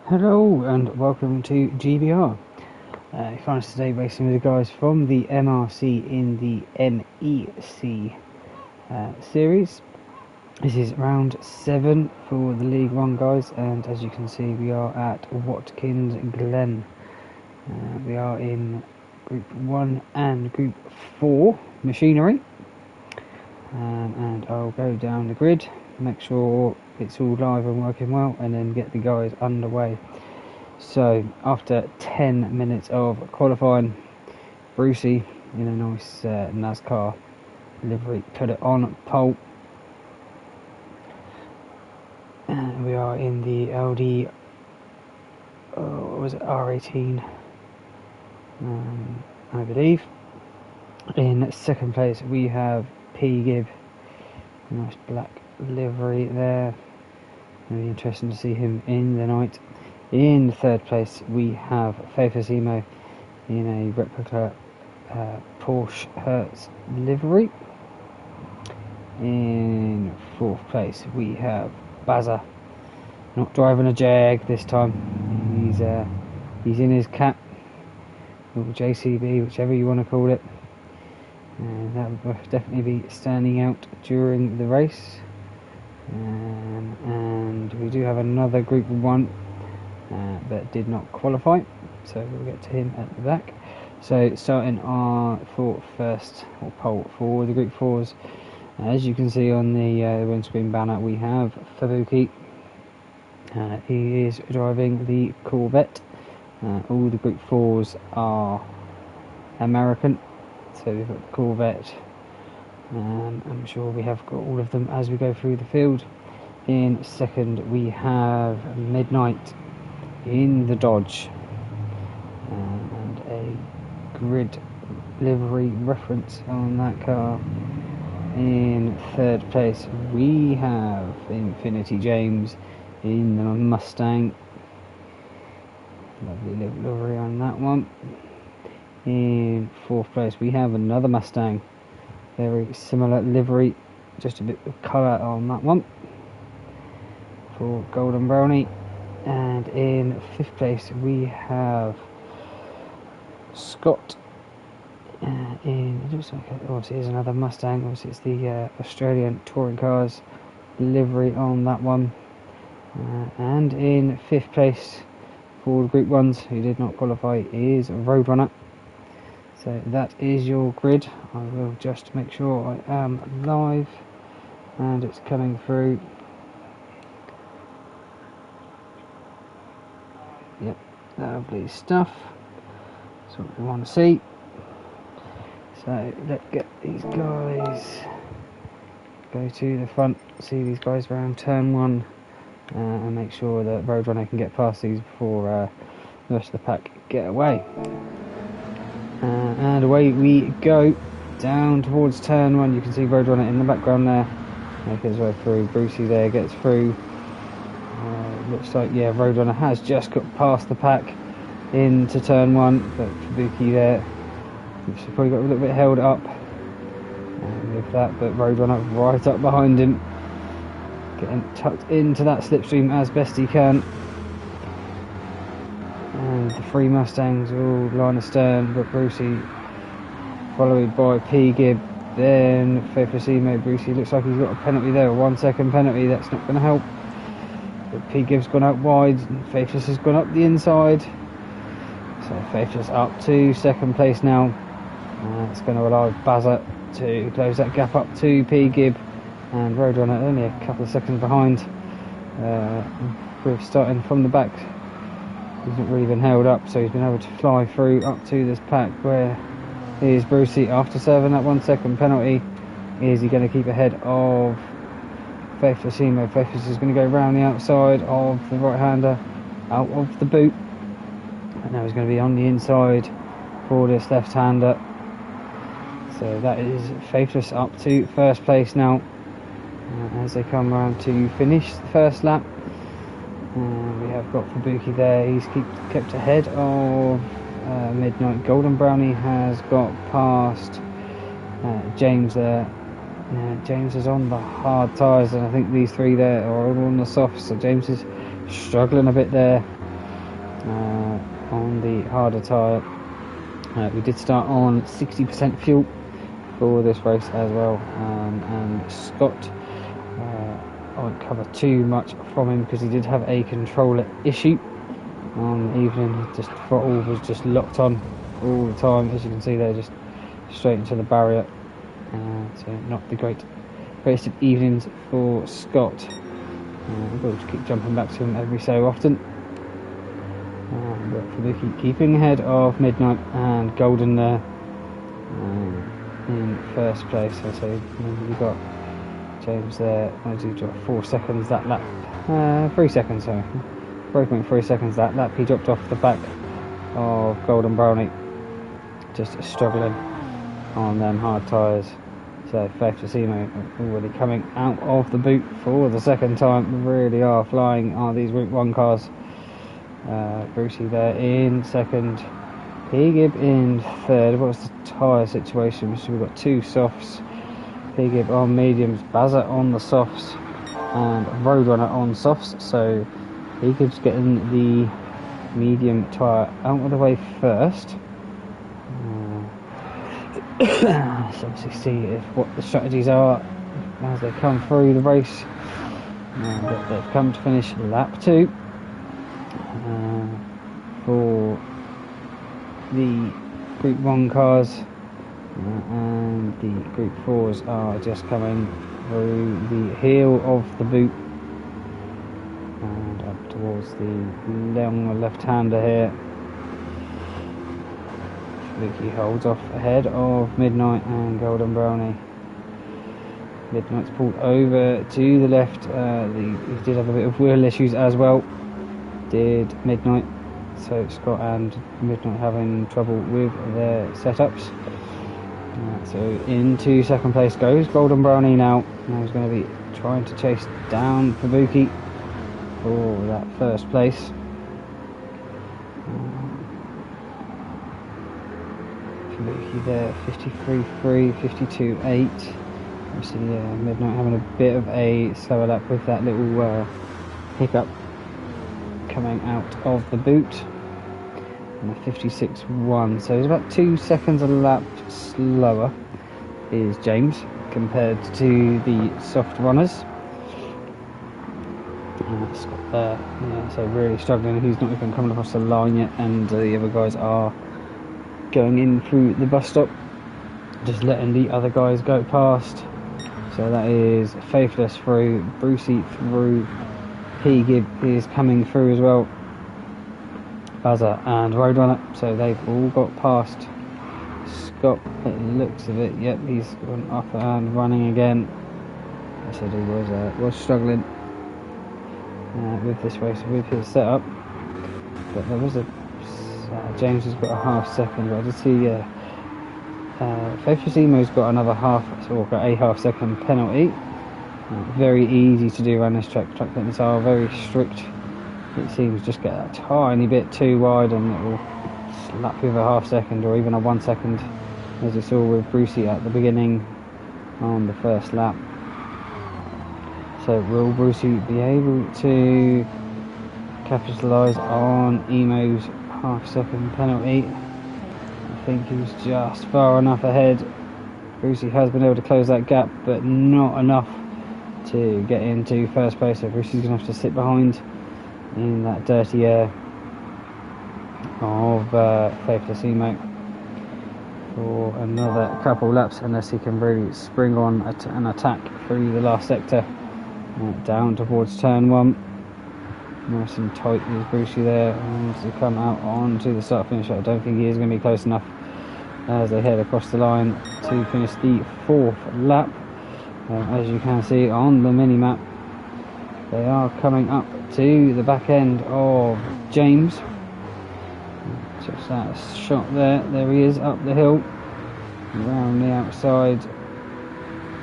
Hello and welcome to GBR. You find us today racing with the guys from the MRC in the MEC series. This is round 7 for the League 1 guys, and as you can see we are at Watkins Glen. We are in Group 1 and Group 4 machinery, and I'll go down the grid, make sure it's all live and working well, and then get the guys underway. So after 10 minutes of qualifying, Brucey in a nice NASCAR livery put it on pole, and we are in the LD what was it, R18 I believe. In second place we have P. Gibb, nice black livery there, really interesting to see him in the night. In third place we have Faithless Emo in a replica Porsche Hertz livery. In fourth place we have Bazza, not driving a Jag this time. He's in his cap, or JCB, whichever you want to call it, and that will definitely be standing out during the race. And we do have another Group 1 that did not qualify, so we'll get to him at the back. So starting our first pole for the Group 4s, as you can see on the windscreen banner, we have Fabuki. He is driving the Corvette. All the Group 4s are American, so we've got the Corvette. I'm sure we have got all of them as we go through the field. In second we have Midnight in the Dodge, and a grid livery reference on that car. In third place we have Infinity James in the Mustang, lovely livery on that one. In fourth place we have another Mustang, very similar livery, just a bit of colour on that one for Golden Brownie. And in fifth place we have Scott it looks like obviously it's another Mustang, obviously it's the Australian Touring Cars livery on that one. And in fifth place for the Group 1s who did not qualify is Roadrunner. So that is your grid. I will just make sure I am live and it's coming through. Yep, lovely stuff. That's what we want to see. So let's get these guys, go to the front, see these guys around turn 1, and make sure that Roadrunner can get past these before the rest of the pack get away. And away we go down towards turn 1. You can see Roadrunner in the background there, make his way through. Brucey there gets through. Looks like, yeah, Roadrunner has just got past the pack into turn 1, but Fabuki there, he's probably got a little bit held up with that, but Roadrunner right up behind him, getting tucked into that slipstream as best he can. And the three Mustangs all line astern, but Brucey followed by P. Gibb, then Faithless Emo. Brucey looks like he's got a penalty there, a 1 second penalty. That's not going to help. But P. Gibb's gone out wide, and Faithless has gone up the inside. So Faithless up to second place now. It's going to allow Bazza to close that gap up to P. Gibb, and Roadrunner only a couple of seconds behind. With starting from the back, he's not really been held up, so he's been able to fly through up to this pack where is Brucey after serving that 1 second penalty. Is he going to keep ahead of Faithless Emo? Faithless is going to go round the outside of the right-hander, out of the boot, and now he's going to be on the inside for this left-hander. So that is Faithless up to first place now, as they come around to finish the first lap. We have got Fabuki there, he's kept ahead of Midnight. Golden Brownie has got past James there. James is on the hard tyres, and I think these three there are all on the soft, so James is struggling a bit there. on the harder tyre. We did start on 60% fuel for this race as well, and Scott, I won't cover too much from him because he did have a controller issue on the evening. Just throttle was just locked on all the time, as you can see there, just straight into the barrier. So not the greatest of evenings for Scott. We've got to keep jumping back to him every so often. But Fubuki keeping ahead of Midnight and Golden there in first place. So you've got James there. I do 4 seconds that lap. 3 seconds, sorry. 3.3 seconds that lap. He dropped off the back of Golden Brownie, just struggling on them hard tyres. So Faithlessimo already coming out of the boot for the second time. Really are flying are these Route 1 cars. Brucey there in second. P-Gib in third. What's the tyre situation? So we've got 2 softs. P-Gib on mediums, Bazza on the softs, and Roadrunner on softs. So P-Gib's getting the medium tyre out of the way first. Let's obviously see what the strategies are as they come through the race. But they've come to finish lap 2 for the Group 1 cars, and the Group 4s are just coming through the heel of the boot and up towards the long left-hander here. Vicky holds off ahead of Midnight and Golden Brownie. Midnight's pulled over to the left. He did have a bit of wheel issues as well, did Midnight. So Scott and Midnight having trouble with their setups. So into second place goes Golden Brownie now. Now he's going to be trying to chase down Fubuki for that first place. Fubuki there, 53.3, 52.8. Obviously, Midnight having a bit of a slower lap with that little hiccup coming out of the boot. And a 56.1, so he's about 2 seconds a lap slower is James compared to the soft runners. Scott there, so really struggling. He's not even coming across the line yet, and the other guys are going in through the bus stop, just letting the other guys go past. So that is Faithless through, Brucey through, P-Gib is coming through as well, Bazza and Roadrunner, so they've all got past Scott. It looks of it, yep, he's gone up and running again. I said he was struggling with this race, with his setup, but there was a James has got a half second. I did see Faithlessimo's got another half second penalty. Very easy to do around this track. Track limits are very strict. It seems just get a tiny bit too wide and it will slap with a half second or even a 1 second, as we saw with Brucey at the beginning on the first lap. So will Brucey be able to capitalise on Emo's half second penalty? I think he's just far enough ahead. Brucey has been able to close that gap, but not enough to get into first place, so Brucey's going to have to sit behind in that dirty air of Faithlessimo for another couple laps, unless he can really spring on an attack through the last sector down towards turn 1. Nice and tight is Brucey there, and to come out onto the start finish. I don't think he is going to be close enough as they head across the line to finish the 4th lap. As you can see on the mini map, they are coming up to the back end of James. Just that shot there. There he is up the hill. Around the outside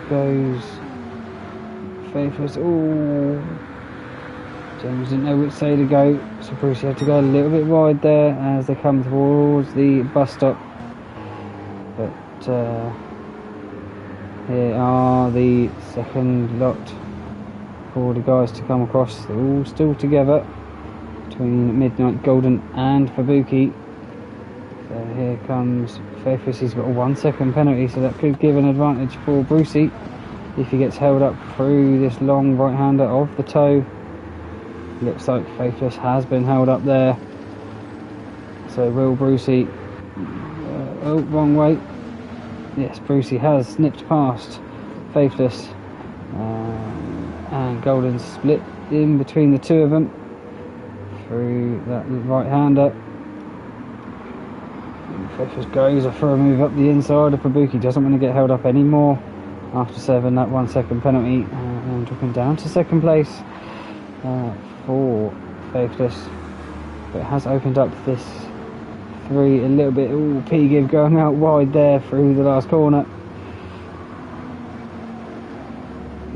goes Faithless. Oh, James didn't know which side to go, so Brucey had to go a little bit wide there as they come towards the bus stop. But here are the second lot for the guys to come across. They're all still together. between Midnight, Golden and Fubuki. So here comes Faithless. He's got a 1 second penalty, so that could give an advantage for Brucey if he gets held up through this long right hander of the toe. Looks like Faithless has been held up there. So will Brucey... oh, wrong way. Yes, Brucey has nipped past Faithless. And Golden split in between the two of them through that right hander. Faithless goes for a move up the inside of Fubuki. Doesn't want to get held up anymore after serving that 1 second penalty. And dropping down to second place for Faithless. But it has opened up this three a little bit. Ooh, P-Give going out wide there through the last corner.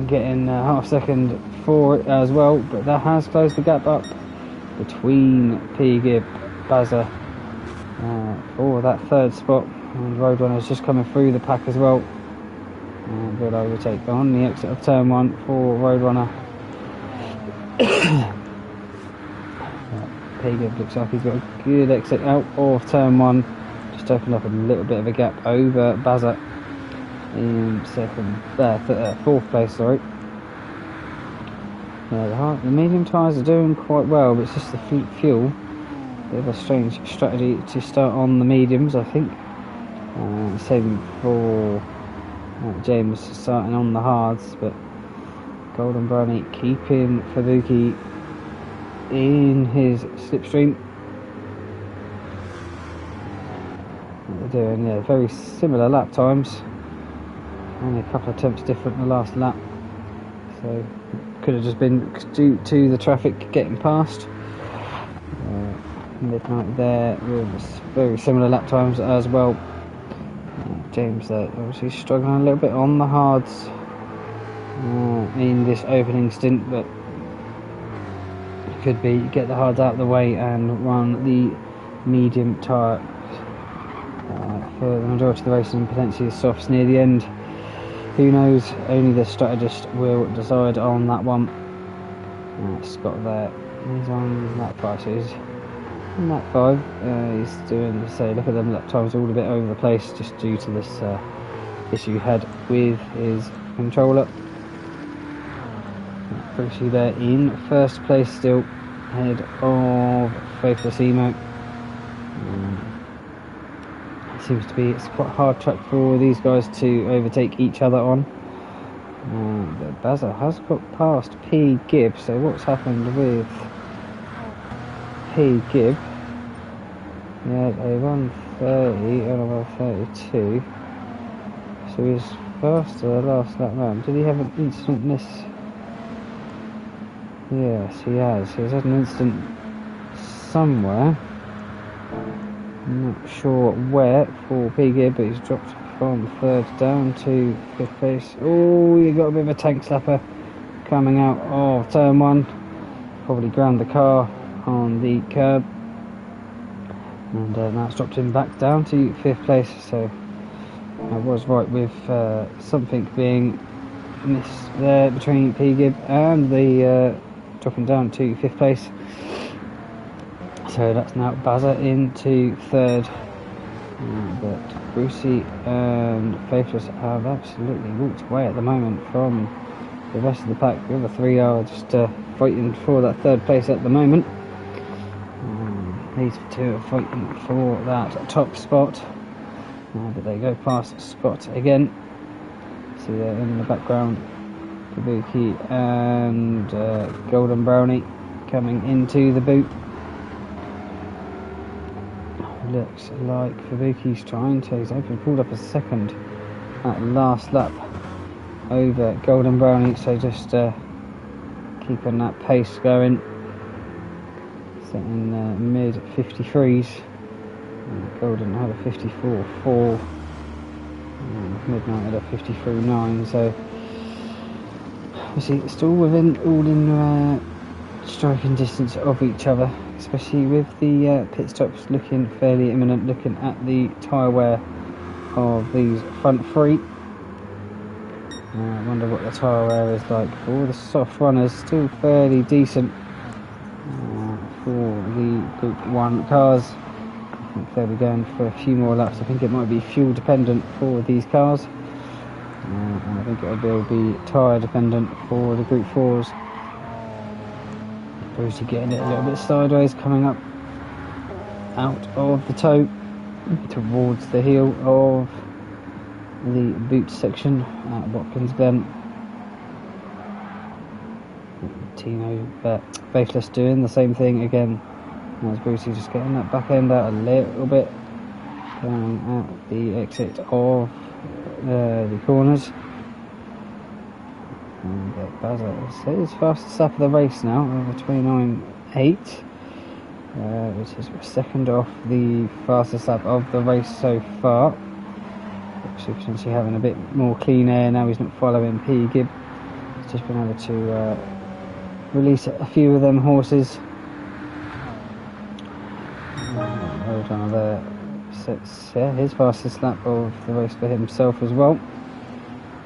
Getting half second for it as well, but that has closed the gap up between P-Give, Bazza for that third spot, and Roadrunner's just coming through the pack as well. Good overtake on the exit of turn 1 for Roadrunner. P-Give looks like he's got a good exit out of turn 1, just opened up a little bit of a gap over Bazza in fourth place, sorry. Yeah, the medium tyres are doing quite well, but it's just the fleet fuel. Bit of a strange strategy to start on the mediums, I think. Same for James starting on the hards, but Golden Brownie keeping Fubuki in his slipstream. What they're doing, yeah, very similar lap times. Only a couple of attempts different in the last lap, so could have just been due to the traffic getting past. Midnight there with very similar lap times as well. James there obviously struggling a little bit on the hards in this opening stint, but could be get the hards out of the way and run the medium tyre for the majority of the race, and potentially the softs near the end. Who knows? Only the strategist will decide on that one. Scott there, he's on lap 5, so he's on lap 5. He's doing, so look at them lap times all a bit over the place, just due to this issue he had with his controller. Brucey there in first place still, ahead of Faithless Emo. Seems to be, it's quite a hard track for these guys to overtake each other on. But Bazza has got past P-Gib, so what's happened with P-Gib? He had a 1:30 and a 1:32, so he's faster the last lap round. Did he have an incident in this? Yes, he has. He's had an incident somewhere. I'm not sure where for P-Gib, but he's dropped from third down to fifth place. Oh, you got a bit of a tank slapper coming out of turn 1. Probably ground the car on the curb, and now it's dropped him back down to fifth place. So I was right with something being missed there between P-Gib and the dropping down to fifth place. So that's now Bazza into third, but Brucey and Faithless have absolutely walked away at the moment from the rest of the pack. The other three are just fighting for that third place at the moment. These two are fighting for that top spot, but they go past Scott again. See there in the background, Fubuki and Golden Brownie coming into the boot. Looks like Fubuki's trying to, he's pulled up a second at last lap over Golden Brownie, so just keeping that pace going, setting mid 53s. Golden had a 54.4, Midnight had a 53.9, so obviously still within all in striking distance of each other, especially with the pit stops looking fairly imminent. Looking at the tyre wear of these front three, I wonder what the tyre wear is like for the soft runners. Still fairly decent for the Group 1 cars. I think they'll be going for a few more laps. I think it might be fuel dependent for these cars. And I think it will be tyre dependent for the Group 4s. Brucey getting it a little bit sideways, coming up out of the toe towards the heel of the boot section at Watkins Glen. Tino Faithless doing the same thing again as Brucey, just getting that back end out a little bit, going out the exit of the corners. And Bazza says fastest lap of the race now, over 29.8, which is second off the fastest lap of the race so far. Actually potentially having a bit more clean air now. He's not following P. Gibb. He's just been able to release a few of them horses. Well done there. Sets his fastest lap of the race for himself as well.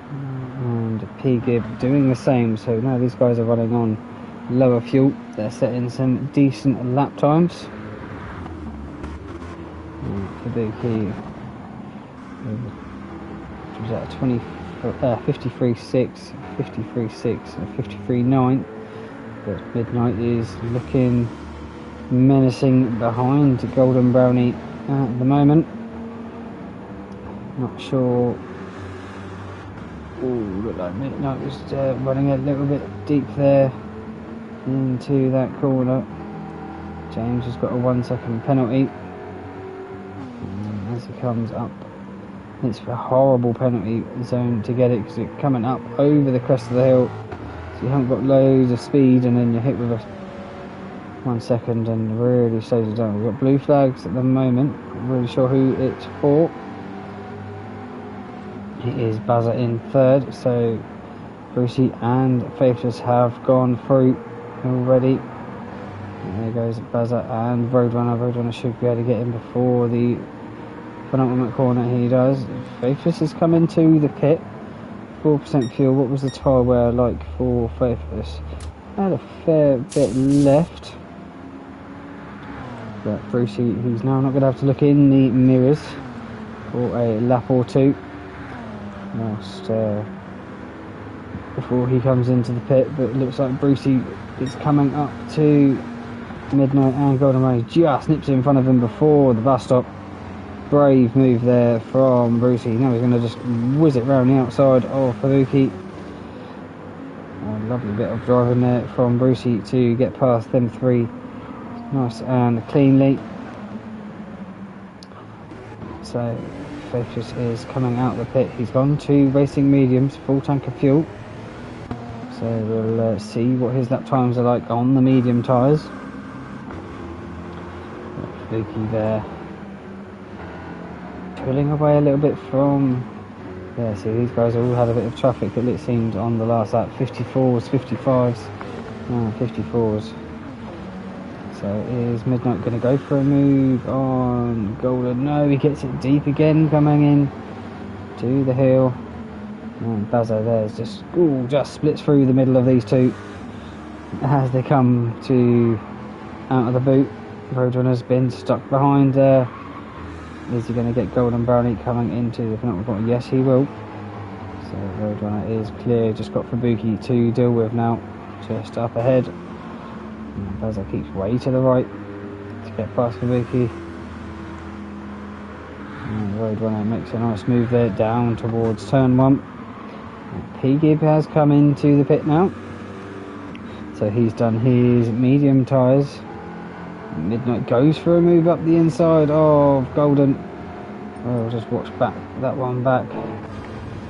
And P. Gibb doing the same. So now these guys are running on lower fuel. They're setting some decent lap times. Kabuki was at 53.6, 53.6 and 53.9. But Midnight is looking menacing behind Golden Brownie at the moment. Not sure. Ooh, looked like Midnight was running a little bit deep there into that corner. James has got a 1 second penalty as he comes up. It's a horrible penalty zone to get it because it's coming up over the crest of the hill, so you haven't got loads of speed, and then you're hit with a 1 second and really slows it down. We've got blue flags at the moment. Not really sure who it's for. It is Bazza in third, so Brucey and Faithless have gone through already. And there goes Bazza and Roadrunner. Roadrunner should be able to get in before the penultimate corner. He does. Faithless has come into the pit. 4% fuel. What was the tyre wear like for Faithless? Had a fair bit left. But Brucey, who's now not going to have to look in the mirrors for a lap or two whilst before he comes into the pit. But it looks like Brucey is coming up to Midnight, and Golden Ray just nips in front of him before the bus stop. Brave move there from Brucey. Now he's going to just whiz it round the outside of Fabuki. A lovely bit of driving there from Brucey to get past them three nice and cleanly. So Faithless is coming out of the pit. He's gone to racing mediums, full tank of fuel. So we'll see what his lap times are like on the medium tyres. Fabuki there, pulling away a little bit from. Yeah, see, these guys all had a bit of traffic, it seemed, on the last lap. 54s, 55s, 54s. So is Midnight going to go for a move on Golden? No, he gets it deep again, coming in to the hill. And Bazza there is just splits through the middle of these two as they come to out of the boot. Roadrunner's been stuck behind there. Is he going to get Golden Brownie coming into the penultimate corner? Yes, he will. So Roadrunner is clear. Just got Fabuki to deal with now. Just up ahead. And Bazza keeps way to the right to get past Fabuki. And Roadrunner makes a nice move there down towards turn 1. P. Gibb has come into the pit now. So he's done his medium tyres. Midnight goes for a move up the inside of Golden. We'll just watch that one back.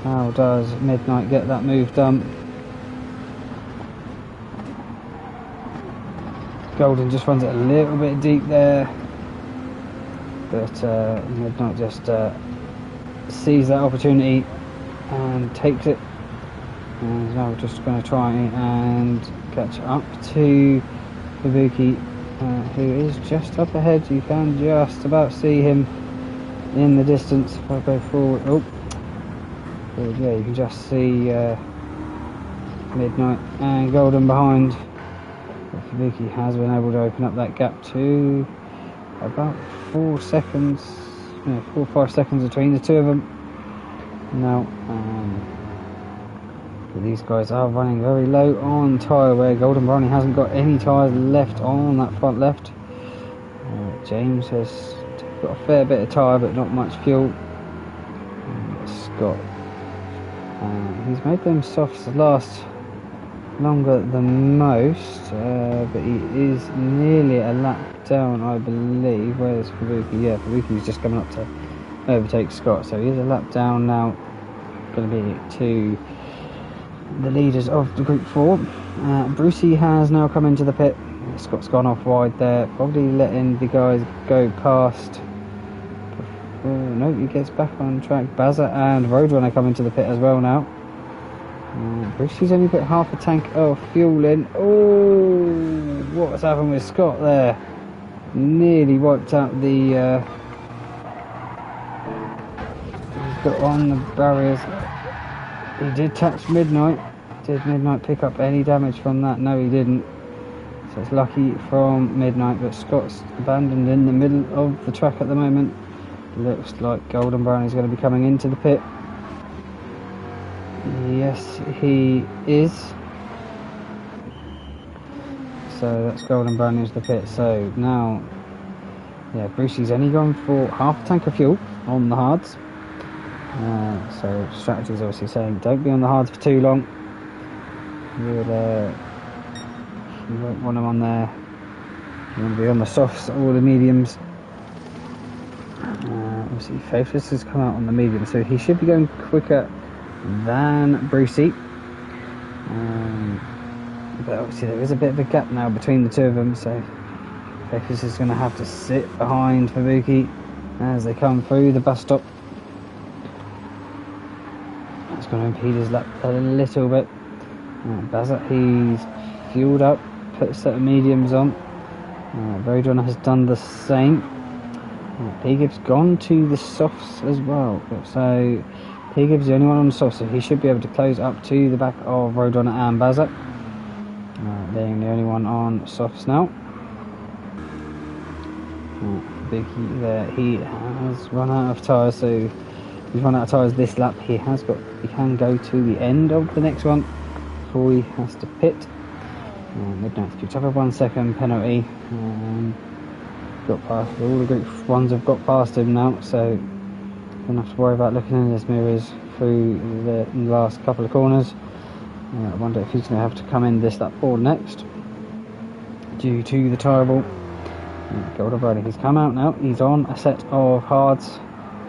How does Midnight get that move done? Golden just runs it a little bit deep there, but Midnight just sees that opportunity and takes it. And now we're just going to try and catch up to Fabuki, who is just up ahead. You can just about see him in the distance. If I go forward, yeah, you can just see Midnight and Golden behind. Fabuki has been able to open up that gap to about 4 seconds, 4 or 5 seconds between the two of them. Now, these guys are running very low on tyre, where Golden Brownie hasn't got any tyres left on that front left. James has got a fair bit of tyre but not much fuel. Scott, he's made them softs last longer than most, but he is nearly a lap down, I believe. Where's Fabuki? Yeah, Fabuki's just coming up to overtake Scott, so he is a lap down now. Going to be to the leaders of the Group 4. Brucey has now come into the pit. Scott's gone off wide there, probably letting the guys go past. No, he gets back on track. Bazza and Roadrunner come into the pit as well now. Brucey's only put half a tank of fuel in. Oh, what's happened with Scott there? Nearly wiped out the he's got on the barriers. He did touch Midnight. Did Midnight pick up any damage from that? No, he didn't. So it's lucky from Midnight, but Scott's abandoned in the middle of the track at the moment. Looks like Golden Brownie's going to be coming into the pit. Yes, he is. So that's Golden Brownie into the pit. So now, yeah, Brucey's only gone for half a tank of fuel on the hards. So strategy is obviously saying don't be on the hards for too long. You won't want them on there. You want to be on the softs or the mediums. Obviously Faithless has come out on the medium, so he should be going quicker than Brucey. But obviously there is a bit of a gap now between the two of them, so Faithless is going to have to sit behind Fabuki as they come through the bus stop. That's going to impede his lap a little bit. Bazza, he's fueled up, put a set of mediums on. Roadrunner has done the same. P-Gibb's gone to the softs as well, so P-Gibb's the only one on the softs, so he should be able to close up to the back of Roadrunner and Bazza, being the only one on softs now. Biggie there, he has run out of tyres, so he's run out of tyres this lap. He can go to the end of the next one before he has to pit. Midnight's picked up a 1 second penalty. Got past, all the Group 1s have got past him now, so don't have to worry about looking in his mirrors through the last couple of corners. I wonder if he's going to have to come in this lap or next due to the tyre ball. Golden Brownie, he's come out now. He's on a set of hards,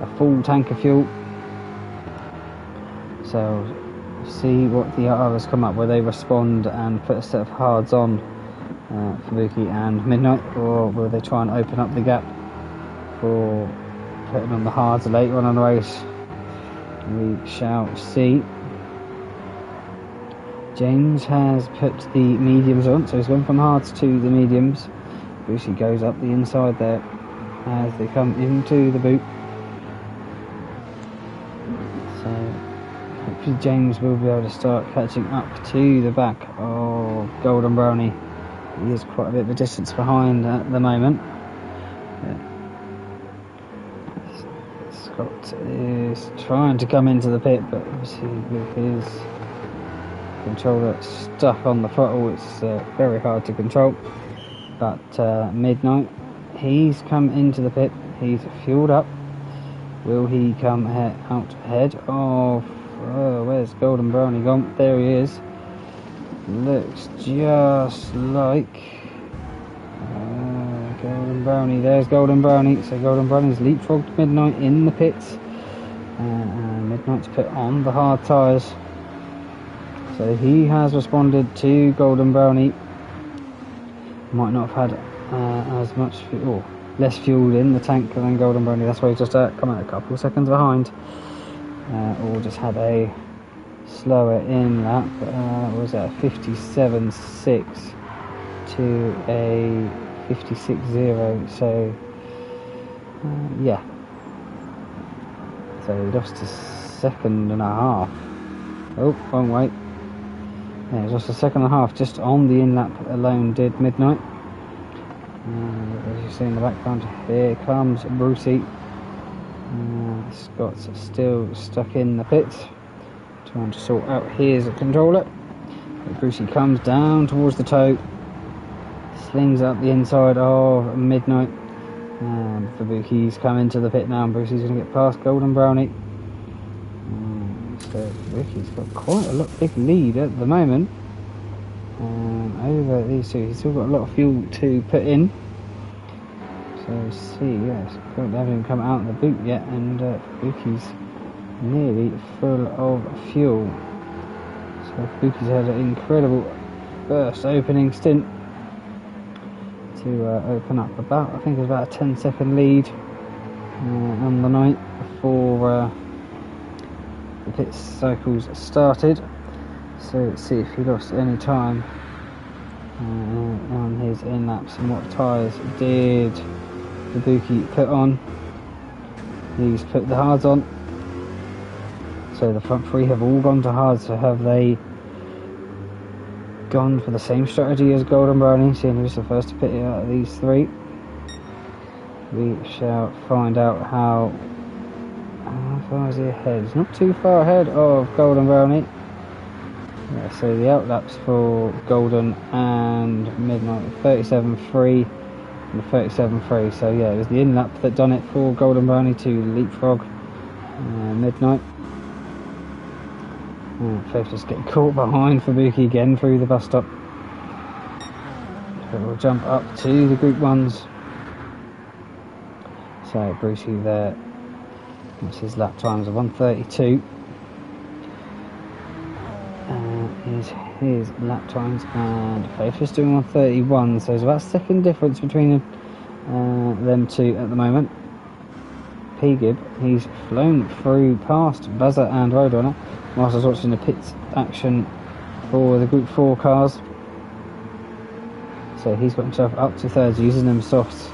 a full tank of fuel. So see what the others come up, where they respond and put a set of hards on Fabuki and Midnight, or will they try and open up the gap for putting on the hards later on in the race? We shall see. James has put the mediums on, so he's gone from hards to the mediums. Brucey goes up the inside there as they come into the boot. So hopefully James will be able to start catching up to the back of Golden Brownie. He is quite a bit of a distance behind at the moment. Scott is trying to come into the pit, but obviously with his controller stuck on the throttle, it's very hard to control. But Midnight, he's come into the pit, he's fueled up. Will he come out ahead of, where's Golden Brownie gone? There he is. Looks just like Golden Brownie. There's Golden Brownie. So Golden Brownie's leapfrogged Midnight in the pits, and Midnight's put on the hard tyres. So he has responded to Golden Brownie. Might not have had as much fuel, less fuel in the tank than Golden Brownie. That's why he's just come out a couple of seconds behind, or just had a slower in lap. What was that, 57.6 to a 56.0, so yeah, so he lost a second and a half. Oh, wrong way. Yeah, it was just a second and a half just on the in lap alone, did Midnight. As you see in the background, here comes Brucey. Scott's still stuck in the pits, trying to sort out his controller. But Brucey comes down towards the toe, slings up the inside of Midnight, and Fabuki's coming to the pit now, and Brucey's going to get past Golden Brownie. So Fabuki's got quite a big lead at the moment over these two. He's still got a lot of fuel to put in. So see, yes, they haven't come out of the boot yet, and Fabuki's nearly full of fuel. So Fabuki's had an incredible first opening stint to open up about, I think it was about a 10-second lead on the night before the pit cycles started. So let's see if he lost any time on his in-laps and what tyres did Fabuki put on. He's put the hards on. So the front three have all gone to hards. So have they gone for the same strategy as Golden Brownie, seeing who's the first to pit out of these three? We shall find out how far is he ahead. He's not too far ahead of Golden Brownie. Yeah, so the outlaps for Golden and Midnight 37.3 and 37.3. So yeah, it was the in-lap that done it for Golden Brownie to leapfrog Midnight. Faith just getting caught behind Fabuki again through the bus stop. So we'll jump up to the Group 1s. So Brucey there, that's his lap times of 1:32. Here's his lap times, and Faith is doing 1:31, so there's about a second difference between them two at the moment. P-Gib, he's flown through past Buzzer and Roadrunner whilst I was watching the pits action for the Group 4 cars. So he's got himself up to thirds, using them softs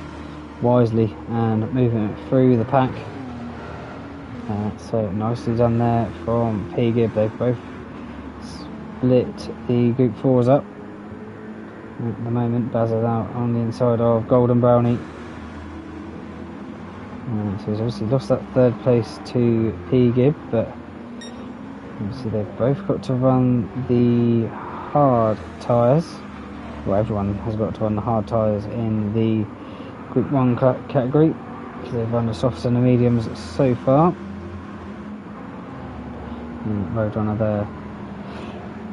wisely and moving it through the pack. So nicely done there from P-Gib. They've both split the Group 4s up. At the moment, Buzzard out on the inside of Golden Brownie. So he's obviously lost that third place to P-Gib, but obviously they've both got to run the hard tyres. Well, everyone has got to run the hard tyres in the Group 1 category, because they've run the softs and the mediums so far. Roadrunner there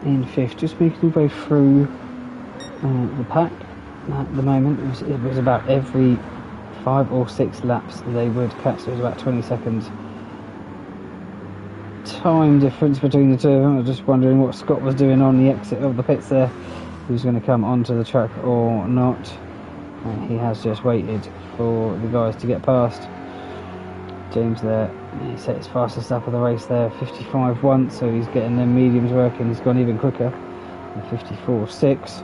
in fifth, just making them go through the pack. At the moment, it was about every 5 or 6 laps they would catch. There was about 20 seconds time difference between the two of them. I was just wondering what Scott was doing on the exit of the pits there. He was going to come onto the track or not. He has just waited for the guys to get past. James there, he set his fastest lap of the race there, 55.1, so he's getting them mediums working. He's gone even quicker, 54.6.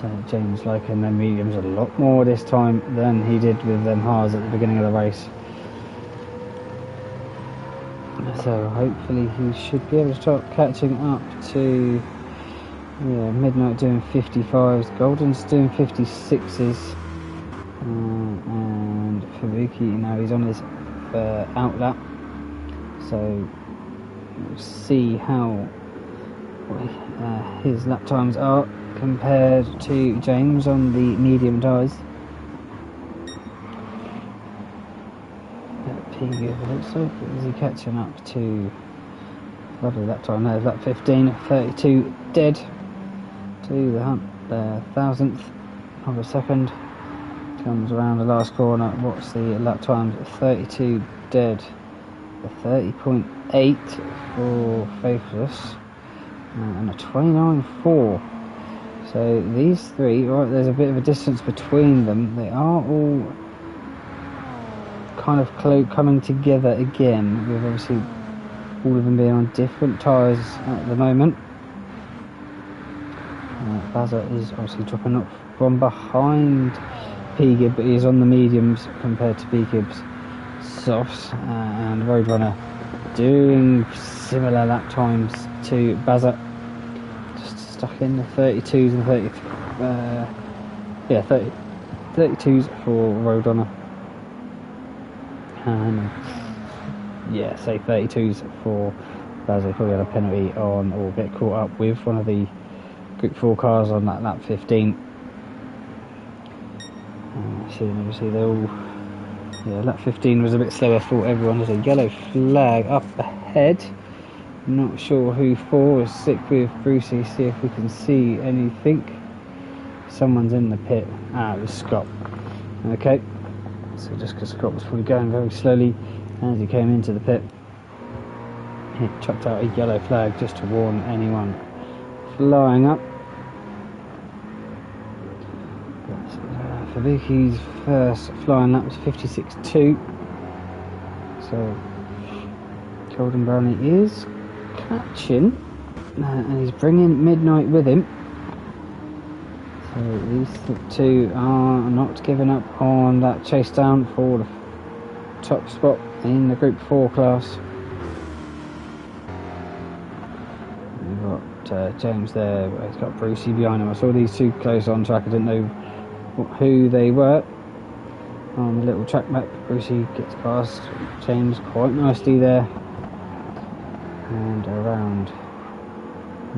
So James liking them mediums a lot more this time than he did with them hards at the beginning of the race. So hopefully he should be able to start catching up to Midnight doing 55s, Golden's doing 56s, and Fabuki, now he's on his outlap, so we'll see how his lap times are compared to James on the medium tyres. P-Gib, looks like, is he catching up to lovely lap time there, lap 15, 32 dead to the thousandth of a second. Comes around the last corner. What's the lap times? 32 dead, a 30.8 for Faithless, and a 29.4. So these three, right, there's a bit of a distance between them. They are all kind of coming together again, with obviously all of them being on different tyres at the moment. Bazza is obviously dropping up from behind P-Gib, but he's on the mediums compared to P-Gib's softs, and Roadrunner doing similar lap times to Bazza. Just stuck in the 32s and 32s for Roadrunner. And yeah, say 32s for Bazza. Probably had a penalty on, or get caught up with one of the Group 4 cars on that lap 15. Obviously they're all, yeah, lap 15 was a bit slower. Thought everyone has a yellow flag up ahead. Not sure who for. We'll stick with Brucey, see if we can see anything. Someone's in the pit. It was Scott. Okay, so just because Scott was probably going very slowly as he came into the pit, he chucked out a yellow flag just to warn anyone flying up. Fabuki's first flying lap was 56.2. So Golden Brownie is catching, and he's bringing Midnight with him. So these two are not giving up on that chase down for the top spot in the Group 4 class. We've got James there, but he's got Brucey behind him. I saw these two close on track. I didn't know who they were. On the little track map, Brucey gets past James quite nicely there. And around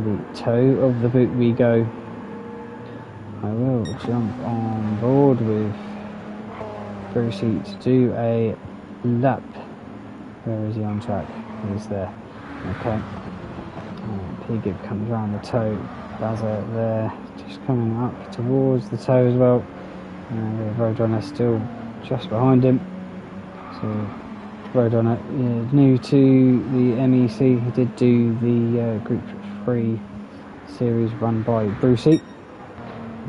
the toe of the boot we go. I will jump on board with Brucey to do a lap. Where is he on track? He's there. Okay. P-Gib comes around the toe. Bazza there, just coming up towards the toe as well. And the Roadrunner still just behind him. So Roadrunner, new to the MEC, he did do the Group 3 series run by Brucey.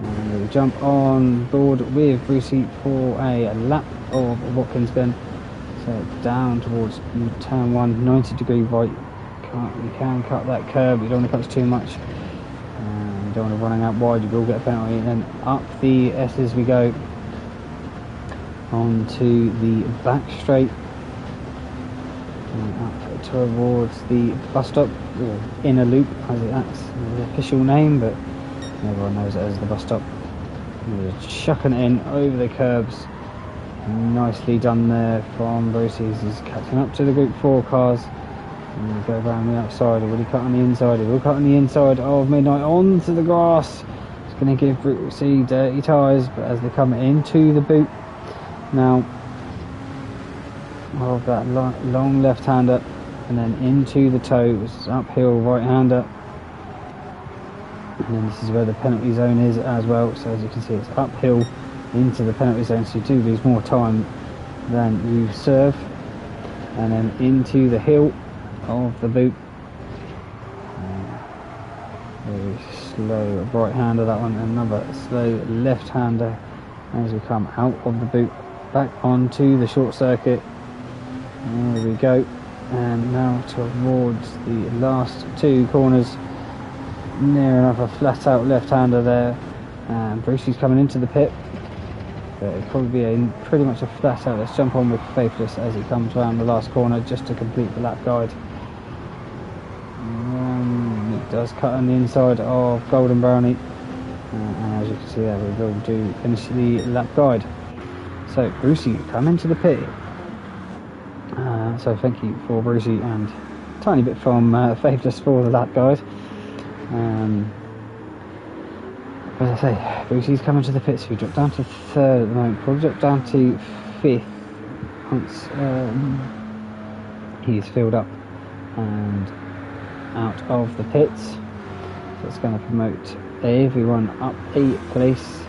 And we'll jump on board with Brucey for a lap of Watkins Glen. So down towards turn 1, 90-degree right. We can cut that curb, we don't want to cut too much. We don't want to run out wide, you will get a penalty. And then up the S's we go onto the back straight. And up towards the bus stop, or inner loop as that's the official name, but everyone knows it as the bus stop. We're chucking it in over the curbs. Nicely done there from Brucey. He's catching up to the Group 4 cars. And we go around the outside. Will he cut on the inside? He will cut on the inside of Midnight onto the grass. It's going to give Brucey dirty tyres, but as they come into the boot now of that long left-hander and then into the toe, which is uphill right-hander. And then this is where the penalty zone is as well. So as you can see, it's uphill into the penalty zone, so you do lose more time than you serve. And then into the hill of the boot. Very slow right-hander that one. Another slow left-hander as we come out of the boot back onto the short circuit. There we go. And now towards the last two corners. Near enough a flat out left-hander there, and Brucey's coming into the pit, but it'll probably be pretty much a flat out. Let's jump on with Faithless as he comes around the last corner just to complete the lap guide. It does cut on the inside of Golden Brownie, and as you can see there, we will do finish the lap guide. So Brucey, come into the pit. So thank you for Brucey and a tiny bit from Faithless for the lap guide. As I say, Brucey's coming to the pits. We drop down to third at the moment. Probably drop down to fifth once he's filled up and out of the pits. So it's going to promote everyone up a place.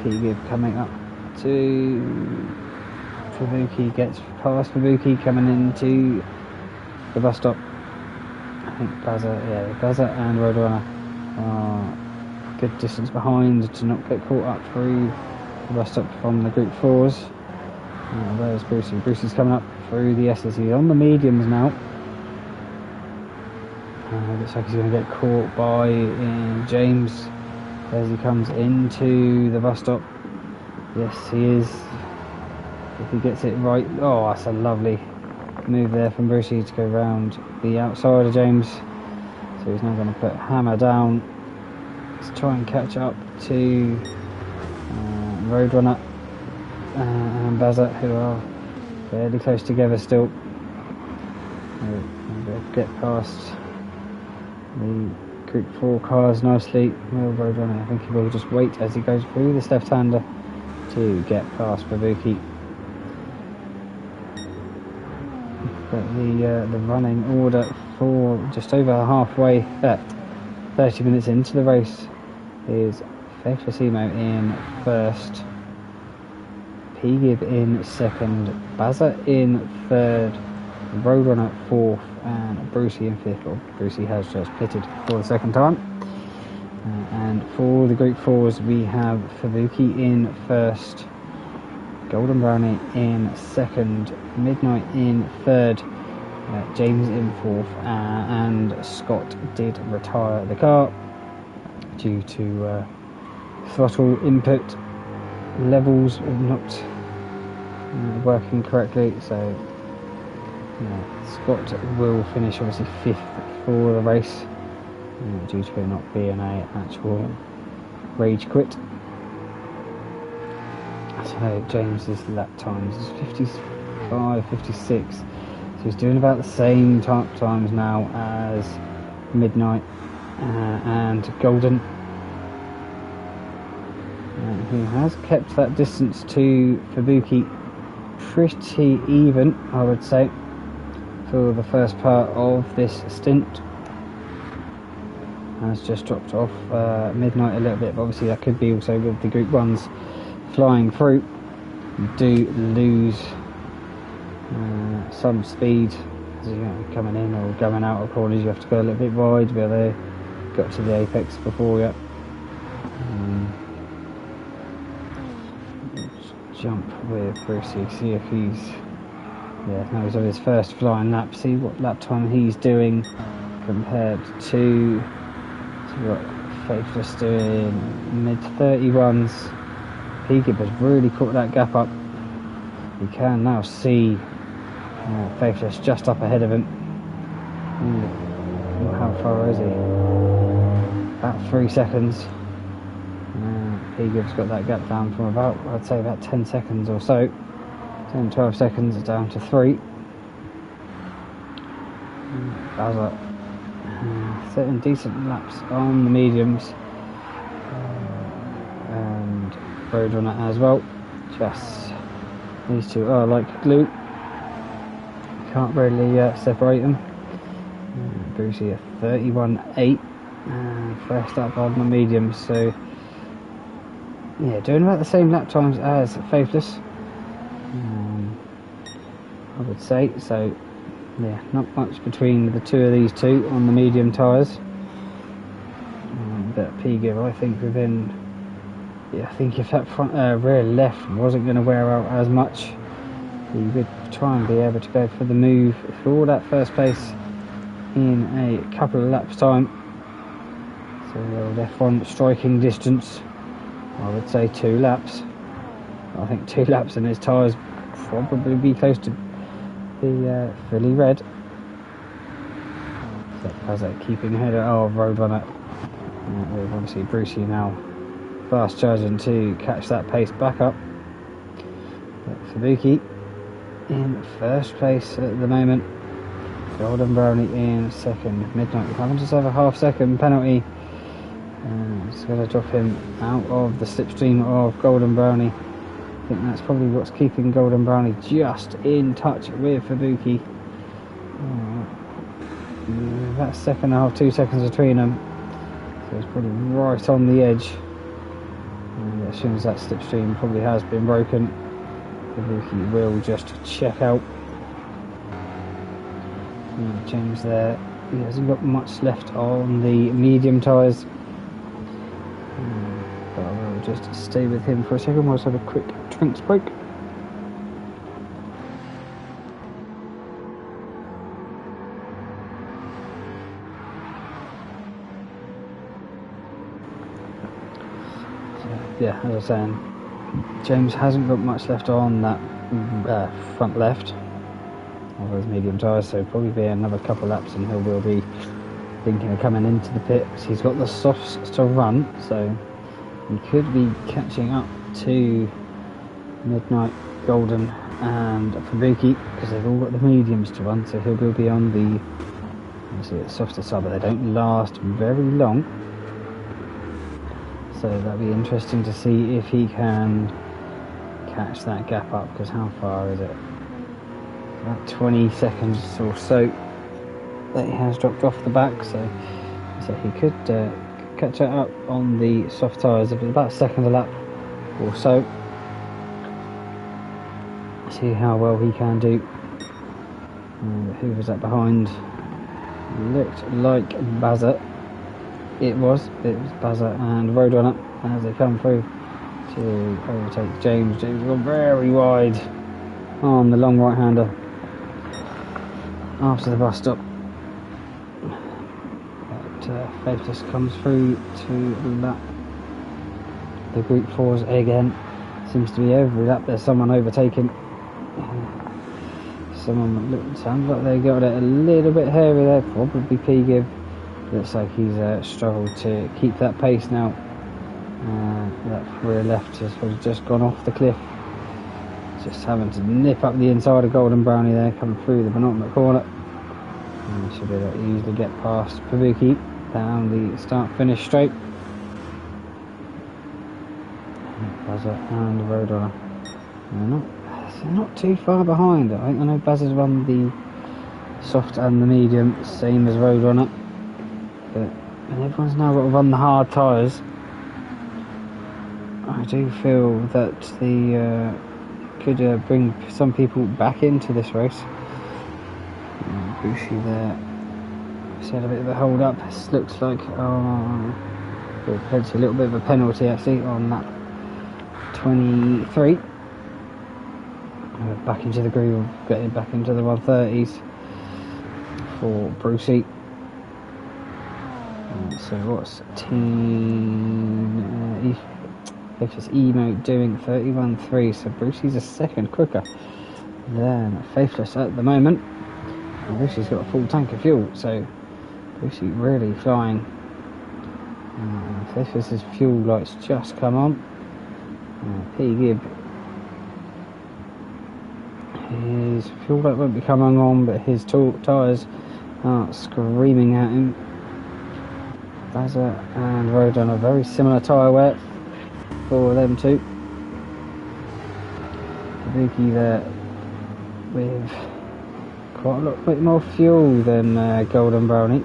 P-Gib coming up to Fabuki, gets past Fabuki, coming into the bus stop. I think Bazza and Roadrunner are good distance behind to not get caught up through the bus stop from the Group 4s. There's Brucey. Brucey's coming up through the S's. He's on the mediums now. Looks like he's going to get caught by James as he comes into the bus stop. Yes, he is. If he gets it right. Oh, that's a lovely move there from Brucey to go round the outside of James. So he's now going to put hammer down to try and catch up to Roadrunner and Bazza, who are fairly close together still. They'll get past the Group 4 cars nicely. Will Roadrunner, I think he will just wait as he goes through this left-hander to get past Fabuki. But the running order for just over halfway, 30 minutes into the race, is Faithlessimo in first, P-Gib in second, Bazza in third, Roadrunner fourth, and Brucey in fifth. Well, Brucey has just pitted for the second time. And for the Group 4s, we have Fabuki in first, Golden Brownie in second, Midnight in third, James in fourth, and Scott did retire the car due to throttle input levels not working correctly. So Scott will finish obviously fifth for the race due to it not being an actual rage quit. So James's lap times is 55, 56. So he's doing about the same times now as Midnight and Golden. And he has kept that distance to Fabuki pretty even, I would say, for the first part of this stint. Has just dropped off Midnight a little bit, but obviously that could be also with the Group 1s flying through. You do lose some speed as you're coming in or going out of corners. You have to go a little bit wide where they got to the apex before you. Jump with Brucey, see if he's now he's on his first flying lap. See what lap time he's doing compared to what Faithless doing. Mid 31s. P-Gib has really caught that gap up. You can now see Faithless just up ahead of him. How far is he? About 3 seconds. P-Gib's got that gap down from about, I'd say about 10 seconds or so. 10, 12 seconds down to 3. Bazza setting decent laps on the mediums. And Roadrunner as well. Just these two are like glue. Can't really separate them. Brucey at 31.8. First up on the mediums. So yeah, doing about the same lap times as Faithless, I would say. So yeah, not much between the two of these two on the medium tyres. But P-Gib, I think within, I think if that front rear left wasn't going to wear out as much, he would try and be able to go for the move for that first place in a couple of laps time. So the old F1 striking distance, I would say 2 laps. I think 2 laps and his tyres probably be close to the fully red. So how's that keeping ahead of Roadrunner? With obviously Brucey now fast charging to catch that pace back up. But Fabuki in first place at the moment. Golden Brownie in second. Midnight having just have a half-second penalty. It's going to drop him out of the slipstream of Golden Brownie. I think that's probably what's keeping Golden Brownie just in touch with Fabuki. About a second and a half, 2 seconds between them. So it's probably right on the edge. And as soon as that slipstream probably has been broken, Fabuki will just check out. James there, he hasn't got much left on the medium tyres. But I will just stay with him for a second whilst I have a quick drinks break. So, yeah, as I was saying, James hasn't got much left on that front left of those medium tyres, so probably be another couple laps and he will be thinking of coming into the pits. He's got the softs to run, so he could be catching up to Midnight, Golden and Fubuki, because they've all got the mediums to run, so he'll be on the, obviously it's softer side, but they don't last very long. So that'll be interesting to see if he can catch that gap up, because how far is it? About 20 seconds or so that he has dropped off the back, so he could catch it up on the soft tyres if it's about a second a lap or so. See how well he can do. Who was that behind? Looked like Bazza. It was Bazza and Roadrunner as they come through to overtake James. James gone very wide on the long right-hander after the bus stop. But Faithless comes through to lap the Group 4s again. Seems to be every lap there's someone overtaking. Someone sounds like they got it a little bit hairy there, probably P-Gib. Looks like he's struggled to keep that pace now. That rear left has probably just gone off the cliff. Just having to nip up the inside of Golden Brownie there, coming through the penultimate corner. And should be able to easily get past Fubuki down the start-finish straight. Buzzer and Roadrunner. They're not too far behind. I know Bazza's run the soft and the medium, same as Roadrunner. But everyone's now got to run the hard tyres. I do feel that the could bring some people back into this race. Bushi there. He's had a bit of a hold up. This looks like potentially a little bit of a penalty actually on that 23. Back into the groove, getting back into the 130s for Brucey. So what's Team Faithless Emo doing? 31.3. So Brucey's a second quicker than Faithless at the moment. And Brucey's got a full tank of fuel, so Brucey really flying. Faithless's fuel lights just come on. P-Gib. His fuel light won't be coming on, but his tyres are screaming at him. Bazza and Roadrunner, very similar tyre wear for them two. Fubuki there with quite a lot bit more fuel than Golden Brownie,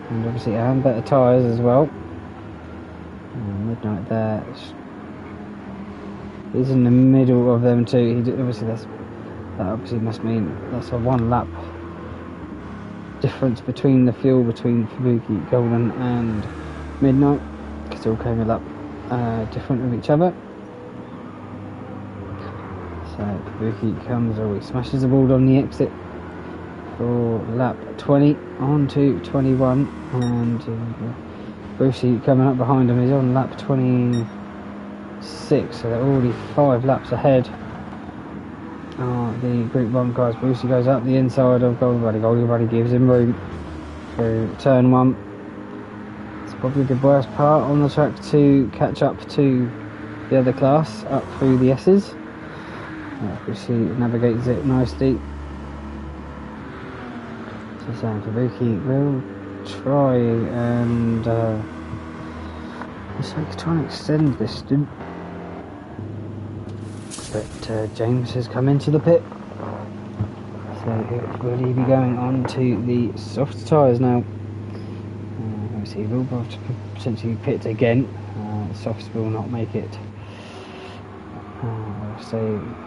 and obviously better tyres as well. And Midnight there is in the middle of them two. That obviously must mean that's a 1 lap difference between the fuel between Fubuki, Golden and Midnight, because they all came a lap different of each other. So Fubuki comes, he smashes the board on the exit for lap 20 on to 21, and Brucey coming up behind him is on lap 26, so they're already 5 laps ahead. The Group 1 guys. Brucey goes up the inside of Golden Brownie. Golden Brownie gives him room through turn 1. It's probably the worst part on the track to catch up to the other class up through the S's. Brucey navigates it nicely. So Fubuki will try and looks like he's trying to extend this stint. But James has come into the pit, so will he be going on to the soft tyres now? Obviously he will have to potentially pit again. The softs will not make it. So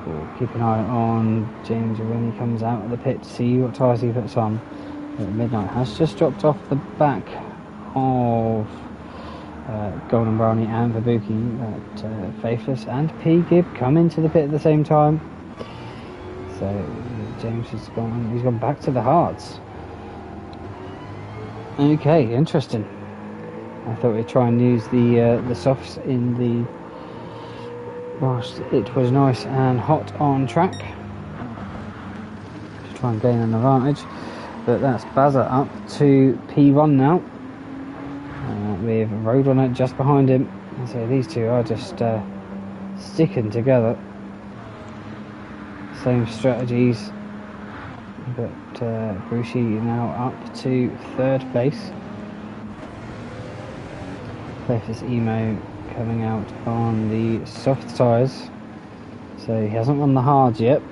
we'll keep an eye on James when he comes out of the pit to see what tyres he puts on. Midnight has just dropped off the back of Golden Brownie and Fubuki. Faithless and P-Gib come into the pit at the same time. So James has gone back to the hards. Okay, interesting. I thought we'd try and use the softs in the whilst it was nice and hot on track to try and gain an advantage. But that's Bazza up to P1 now, with Roadrunner just behind him. So these two are just sticking together. Same strategies, but Brucey now up to 3rd place. Clefus Emo coming out on the soft tyres, so he hasn't run the hards yet.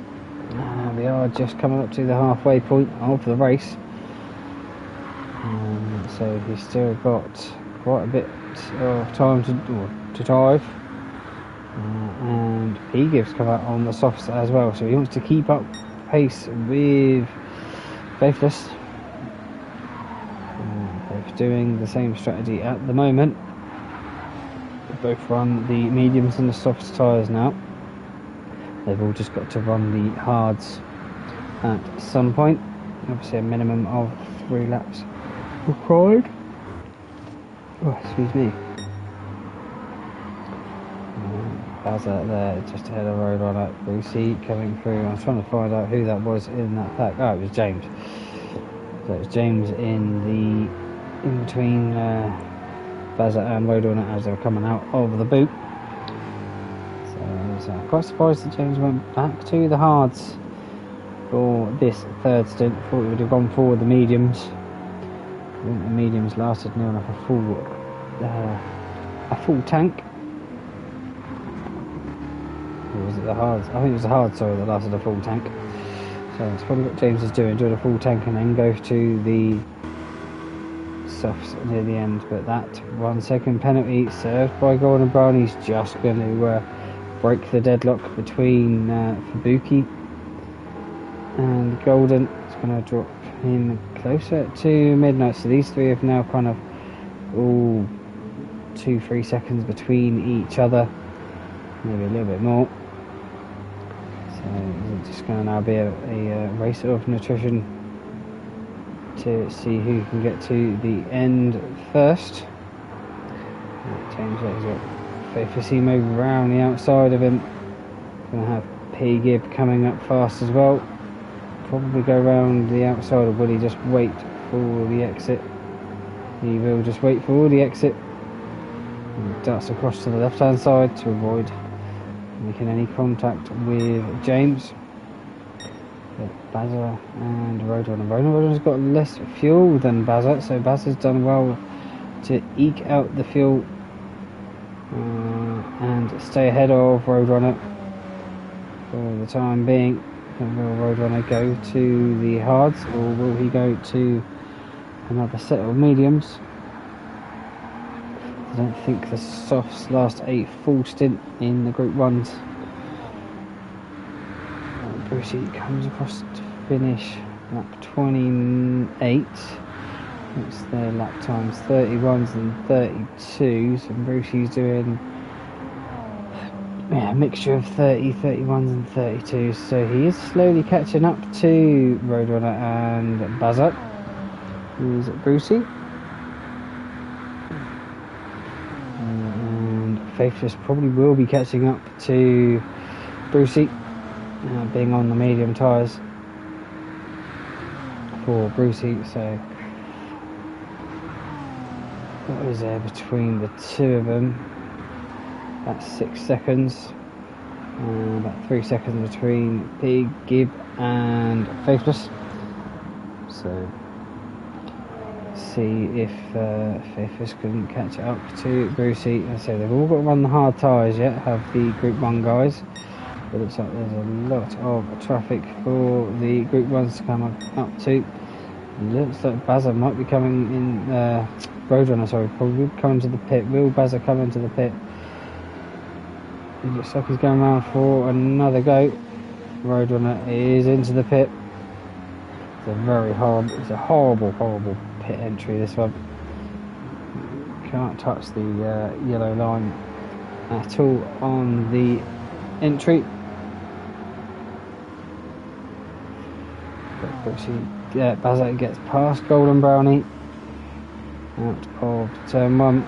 We are just coming up to the halfway point of the race, so he's still got quite a bit of time to drive. And P-Gibbs come out on the softs as well, so he wants to keep up pace with Faithless. Both doing the same strategy at the moment. They both run the mediums and the soft tyres now. They've all just got to run the hards at some point. Obviously a minimum of 3 laps required. Oh, excuse me. Bazza there just ahead of Roadrunner. Brucey coming through. I was trying to find out who that was in that pack. Oh, it was James. So it was James in between Bazza and Roadrunner as they were coming out of the boot. So I was quite surprised that James went back to the hards for this 3rd stint. Thought he would have gone forward the mediums. I think the mediums lasted near enough a full tank. Or was it the hards? I think it was the hards, sorry, that lasted a full tank. So it's probably what James is doing a full tank and then go to the softs near the end. But that 1 second penalty served by Golden Brownie's just going to break the deadlock between Fubuki and Golden. It's going to drop him closer to midnight. So these three have now kind of all 2-3 seconds between each other, maybe a little bit more. So it's just going to now be a race of nutrition to see who can get to the end first. James has got Faithless Emo round the outside of him. Going to have P Gibb coming up fast as well. Probably go round the outside, or will he just wait for the exit? He will just wait for the exit. And darts across to the left hand side to avoid making any contact with James. But Bazza and Roadrunner. Roadrunner's got less fuel than Bazza, so Bazza's done well to eke out the fuel and stay ahead of Roadrunner for the time being. Will Roadrunner go to the hards, or will he go to another set of mediums? I don't think the softs last a full stint in the Group 1s. Brucey comes across to finish lap 28. It's their lap times 31s and 32s, and Brucey's doing a mixture of 30, 31s and 32s, so he is slowly catching up to Roadrunner and Bazza, who's Brucey. And Faithless probably will be catching up to Brucey, being on the medium tyres for Brucey. So what is there between the two of them? About 6 seconds, about 3 seconds between P Gibb and Faithless. So see if Faithless can catch up to Brucey. As I say, they've all got to run the hard tyres yet, have the Group 1 guys. It looks like there's a lot of traffic for the Group 1s to come up to. It looks like Bazza might be coming in, Roadrunner, sorry, probably coming to the pit. Will Bazza come into the pit? It looks like he's going around for another go. Roadrunner is into the pit. It's a horrible pit entry, this one. Can't touch the yellow line at all on the entry. But Bazza gets past Golden Brownie out of turn 1.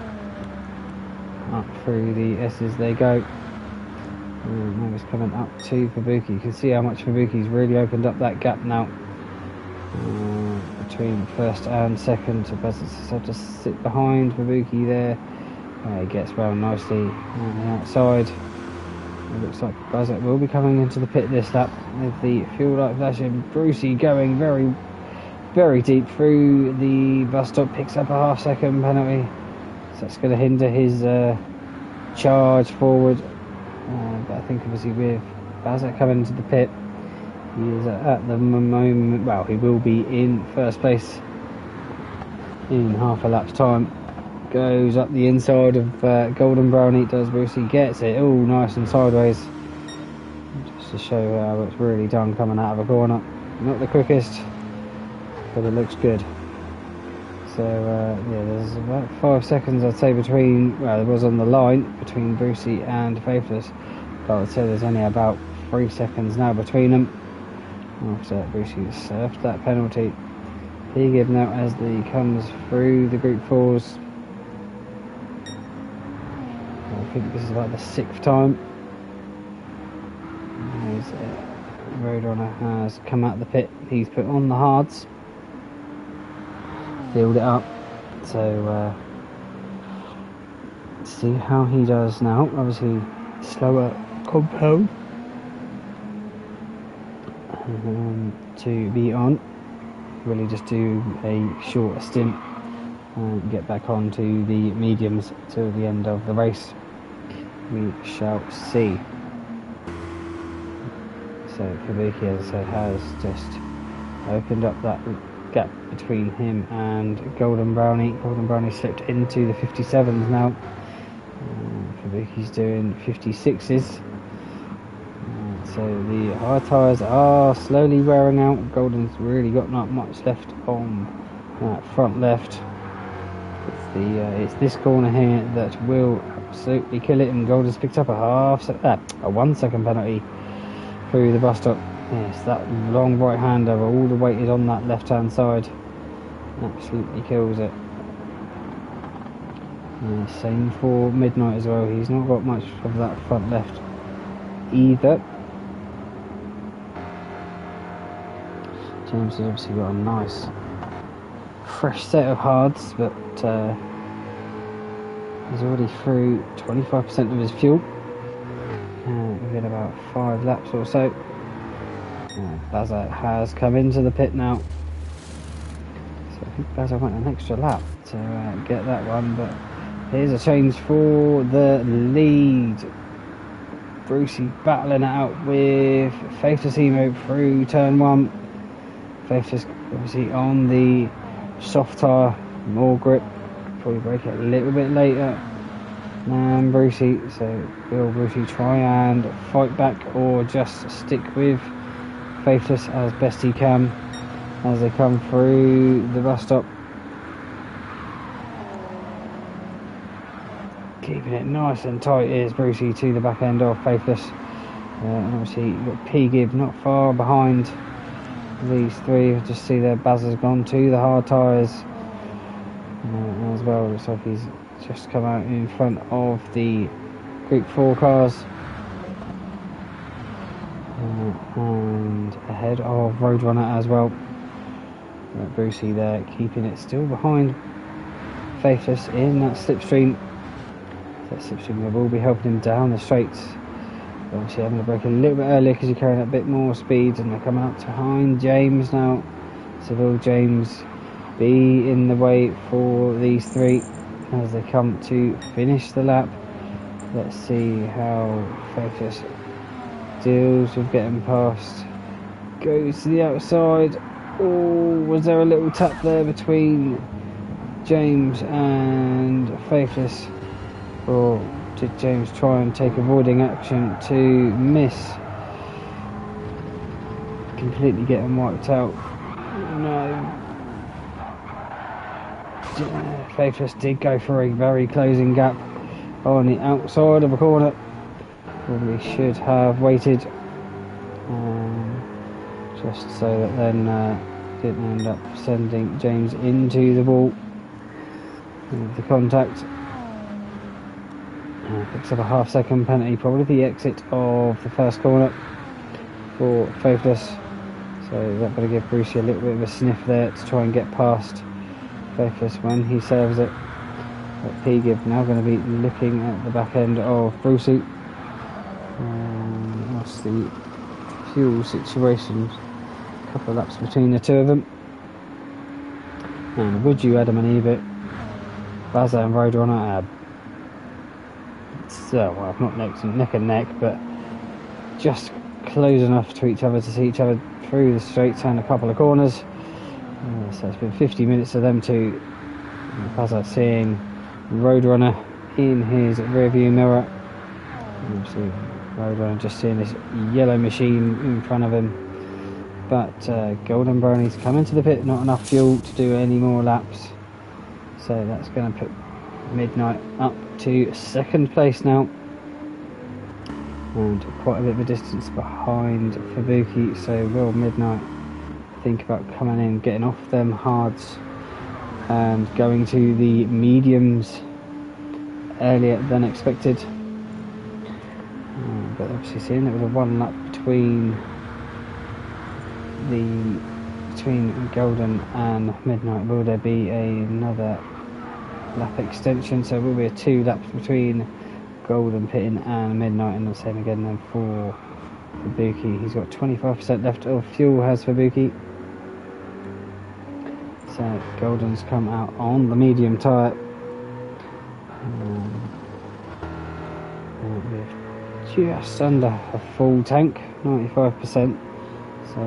Up through the S's they go. Now he's coming up to Fubuki. You can see how much Fubuki's really opened up that gap now. between first and second, so Bazza's had to sit behind Fabuki there. He gets round nicely on the outside. It looks like Bazza will be coming into the pit this lap with the fuel light flashing. Brucey going very, very deep through the bus stop, picks up a half-second penalty, so that's going to hinder his charge forward. But I think obviously with Bazza coming into the pit, he is at the moment, well, he will be in first place in half a lap's time. Goes up the inside of Golden Brownie, does Brucey, gets it all nice and sideways, just to show how it's really done coming out of a corner. Not the quickest, but it looks good. So yeah, there's about 5 seconds I'd say between, well, there was on the line between Brucey and Faithless, but I'd say there's only about 3 seconds now between them. After Brucey served that penalty. P-Gib now as he comes through the Group 4s. I think this is about the 6th time. Roadrunner has come out the pit. He's put on the hards. Filled it up. So see how he does now. Obviously slower compound to be on. Really just do a short stint and get back onto the mediums till the end of the race. We shall see. So Fabuki, as I said, has just opened up that gap between him and Golden Brownie. Golden Brownie slipped into the 57s now. Fabuki's doing 56s. So the hard tyres are slowly wearing out. Golden's really got not much left on that front left. It's this corner here that will absolutely kill it, and Golden's picked up a 1 second penalty through the bus stop. Yes, that long right hander, all the weight is on that left hand side. Absolutely kills it. Same for Midnight as well. He's not got much of that front left either. James has obviously got a nice fresh set of hards, but he's already through 25% of his fuel within about 5 laps or so. Bazza has come into the pit now, so I think Bazza went an extra lap to get that one, but here's a change for the lead. Brucey battling it out with Faithless Emo through turn 1. Faithless obviously on the soft tyre, more grip, probably break it a little bit later than Brucey. So will Brucey try and fight back or just stick with Faithless as best he can as they come through the bus stop? Keeping it nice and tight is Brucey to the back end of Faithless. And obviously you've got P-Gib not far behind these three. You just see there Bazza's gone to the hard tyres as well. Looks like he's just come out in front of the Group 4 cars and ahead of Roadrunner as well. Brucey there keeping it still behind Faithless in that slipstream. That slipstream will be helping him down the straights. Obviously having to brake a little bit earlier because you're carrying a bit more speed, and they're coming up behind James now. So will James be in the way for these three as they come to finish the lap? Let's see how Faithless deals with getting past. Goes to the outside. Oh, was there a little tap there between James and Faithless? Or did James try and take avoiding action to miss completely getting wiped out? No. Faithless did go for a very closing gap on the outside of a corner. Probably should have waited just so that then didn't end up sending James into the wall with the contact. Picks up a half-second penalty, probably the exit of the first corner for Faithless. So that better give Brucey a little bit of a sniff there to try and get past Faithless when he serves it. But P-Gib now going to be looking at the back end of Brucey. What's the fuel situation? A couple of laps between the two of them. And would you, Adam and Ebert, Bazza and Roadrunner, well, not neck and neck, but just close enough to each other to see each other through the straights and a couple of corners. So it's been 50 minutes of them two. Bazza seeing Roadrunner in his rearview mirror. Obviously, Roadrunner just seeing this yellow machine in front of him. But Golden Brownie's come into the pit, not enough fuel to do any more laps. So that's going to put Midnight up to second place now. And quite a bit of a distance behind Fubuki. So will Midnight think about coming in, getting off them hards and going to the mediums earlier than expected. But obviously seeing that with a 1 lap between Golden and Midnight, will there be another lap extension? So will be a 2 laps between Golden pitting and Midnight, and the same again then for Fubuki. He's got 25% left of fuel, has Fubuki. So Golden's come out on the medium tyre. With just under a full tank, 95%. So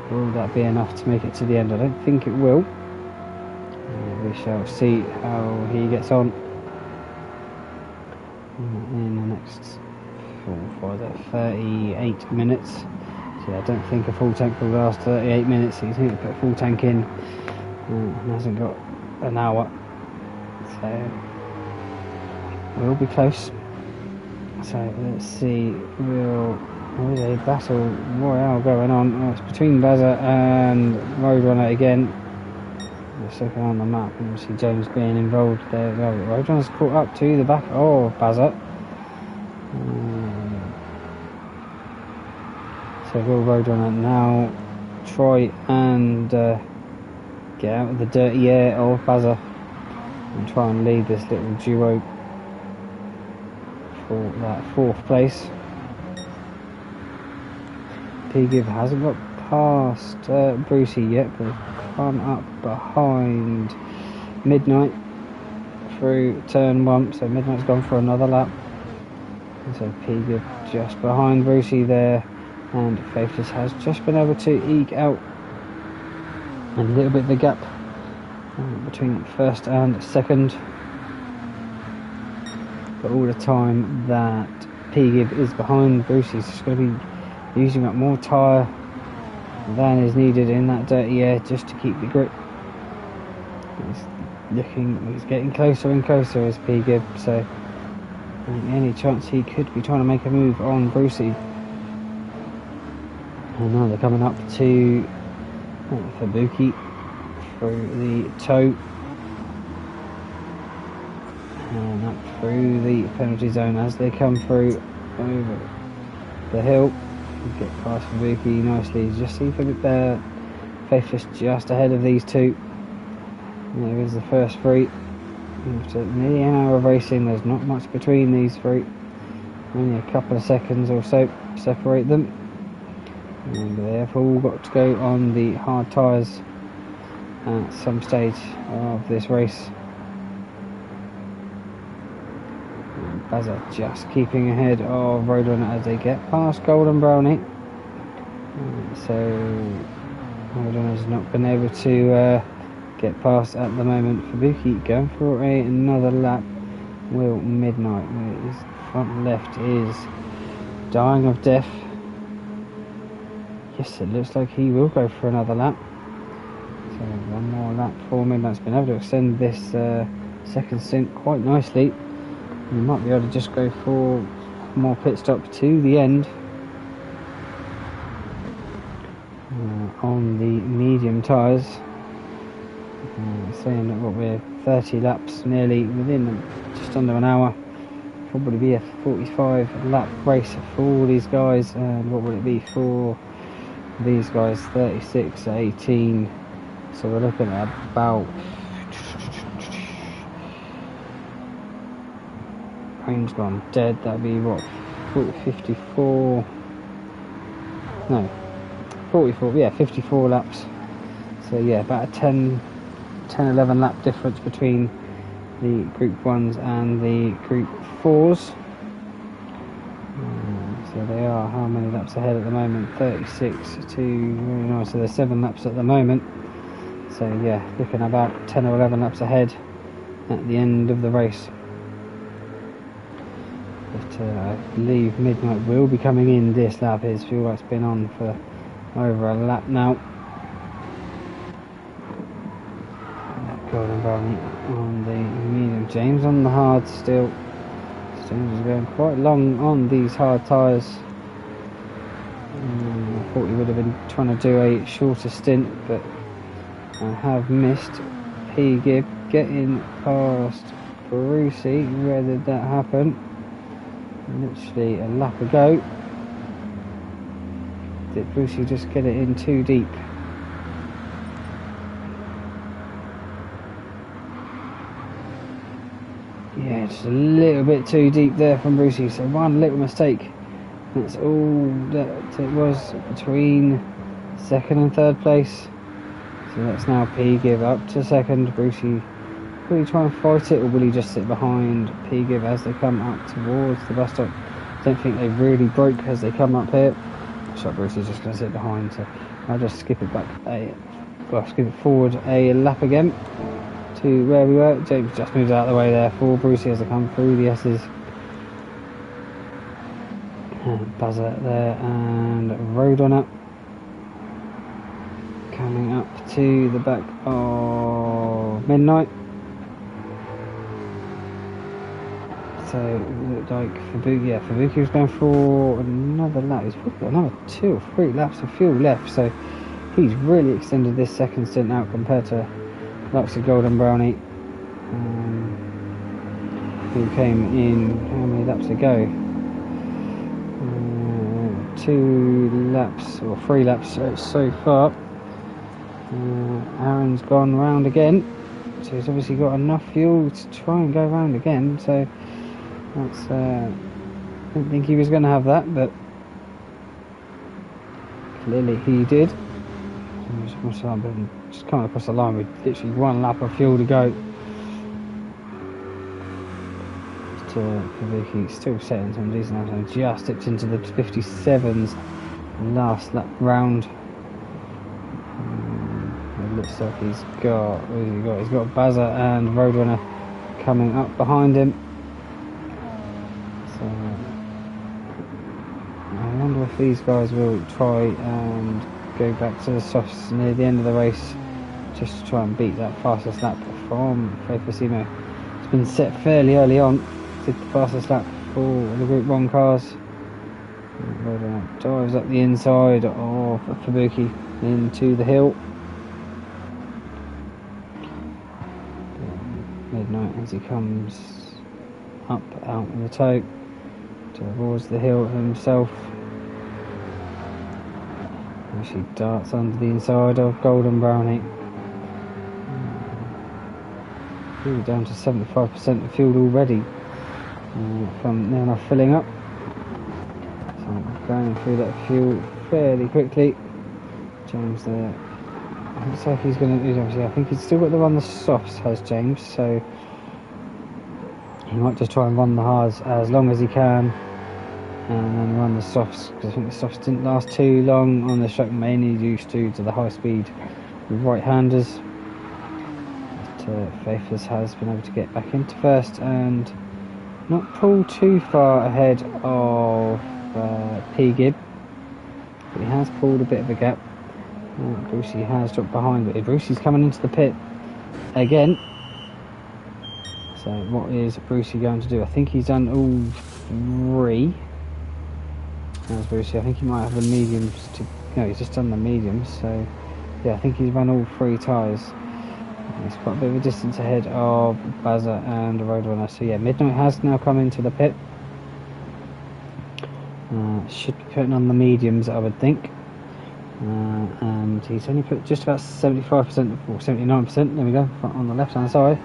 will that be enough to make it to the end? I don't think it will. We shall see how he gets on in the next 38 minutes. So I don't think a full tank will last 38 minutes. He's going to put a full tank in. Hasn't got an hour, so we'll be close. So let's see, there is a battle royale going on. Oh, it's between Bazza and Roadrunner again. Just looking on the map and see James being involved there. Well, Roadrunner's caught up to the back of Bazza. So will Roadrunner now try and get out of the dirty air of Bazza and try and lead this little duo for that 4th place. P-Gib hasn't got past Brucey yet, but come up behind Midnight through turn 1, so Midnight's gone for another lap. And so P-Gib just behind Brucey there, and Faithless has just been able to eke out a little bit of the gap between first and second. But all the time that P-Gib is behind, Brucey's just going to be using up more tyre than is needed in that dirty air just to keep the grip. He's getting closer and closer as P-Gib, so any chance he could be trying to make a move on Brucey. And now they're coming up to Fubuki through the toe and up through the penalty zone as they come through over the hill. Get past Fubuki nicely. Just see Faithless just ahead of these two. And there is the first three. After nearly an hour of racing, there's not much between these three. Only a couple of seconds or so separate them. And they've all got to go on the hard tyres at some stage of this race. Bazza just keeping ahead of Roadrunner as they get past Golden Brownie. So Roadrunner's not been able to get past at the moment. Fubuki going for another lap. Will Midnight, his front left is dying of death. Yes, it looks like he will go for another lap. So one more lap for Midnight's been able to extend this second stint quite nicely. You might be able to just go for more pit stop to the end on the medium tyres. Saying that what we're 30 laps nearly within just under an hour. Probably be a 45 lap race for all these guys. And what would it be for These guys 36 at 18, so we're looking at about range gone dead. That'd be what, 54, no, 44, yeah, 54 laps. So yeah, about a 10-11 lap difference between the Group 1s and the Group 4s. So they are how many laps ahead at the moment? 36 to, very nice, so they're 7 laps at the moment. So yeah, looking about 10 or 11 laps ahead at the end of the race. But I believe Midnight will be coming in this lap. His fuel light's been on for over a lap now. Golden Brown on the medium, James on the hard still. James is going quite long on these hard tyres. I thought he would have been trying to do a shorter stint, but I have missed. P-Gib getting past Brucey. Where did that happen? Literally a lap ago. Did Brucey just get it in too deep? Yeah, just a little bit too deep there from Brucey, so one little mistake. That's all that it was between second and third place. So that's now P-Gib up to second. Brucey, will he try and fight it, or will he just sit behind P-Gib as they come up towards the bus stop? I don't think they really broke as they come up here. So Brucey's just going to sit behind, so I'll just skip it back skip it forward a lap again to where we were. James just moves out of the way there for Brucey as they come through the S's. And Buzzer there, and Roadrunner coming up to the back of Midnight. So it looked like Fabuki was going for another lap. He's probably got another 2 or 3 laps of fuel left, so he's really extended this second stint out compared to likes of Golden Brownie, who came in how many laps ago? 2 laps or 3 laps so far. Aaron's gone round again, so he's obviously got enough fuel to try and go round again. So that's I didn't think he was going to have that, but clearly he did. Just coming across the line with literally 1 lap of fuel to go. Fabuki still setting some decent laps and just dipped into the 57s last lap round. It looks like he's got Bazza and Roadrunner coming up behind him. So I wonder if these guys will try and go back to the softs near the end of the race, just to try and beat that fastest lap from Fafasimo. It's been set fairly early on. Did the fastest lap for the Group 1 cars. Dives up the inside of Fabuki into the hill. Midnight as he comes up out of the toe towards the hill himself. She darts under the inside of Golden Brownie. Really down to 75% of fuel already from now on filling up. So going through that fuel fairly quickly. James there. Looks like he's going to do, obviously, I think he's still got to run the softs, has James, so he might just try and run the hards as long as he can and then run the softs, because I think the softs didn't last too long on the track, mainly due to the high speed right-handers. But Faithers has been able to get back into first and not pull too far ahead of P-Gib, but he has pulled a bit of a gap. Brucey has dropped behind, but Brucey's coming into the pit again. So what is Brucey going to do? I think he's done all 3. As Brucey, I think he might have the mediums to. No, he's just done the mediums. So yeah, I think he's run all 3 tyres. He's quite a bit of a distance ahead of Bazza and Roadrunner. So yeah, Midnight has now come into the pit. Should be putting on the mediums, I would think. and he's only put just about 75% or 79%, there we go, on the left hand side.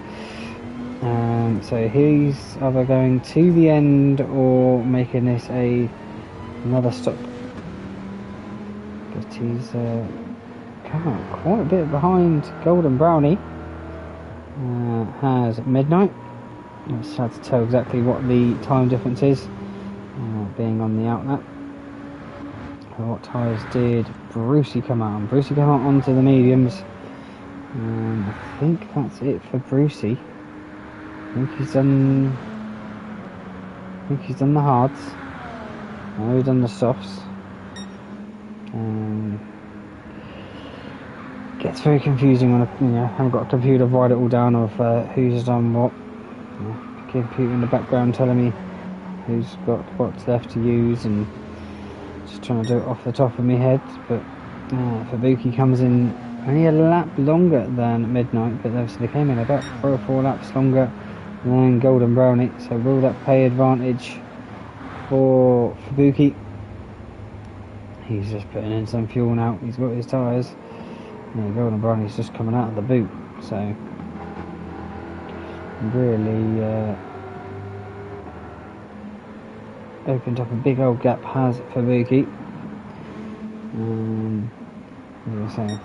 So he's either going to the end or making this another stop, but he's come out quite a bit behind Golden Brownie. Has Midnight. It's hard to tell exactly what the time difference is, being on the outlet. What tyres did Brucey come out on? Brucey came out onto the mediums. I think that's it for Brucey. I think he's done the hards. Now he's done the softs. Gets very confusing when I haven't got a computer to write it all down of who's done what. Computer in the background telling me who's got what's left to use, and just trying to do it off the top of my head. But Fubuki comes in only a lap longer than Midnight, but obviously they came in about 3 or 4 laps longer than Golden Brownie. So will that pay advantage for Fubuki? He's just putting in some fuel now. He's got his tyres. Golden Brownie's just coming out of the boot, so really opened up a big old gap, has Fubuki. As I say,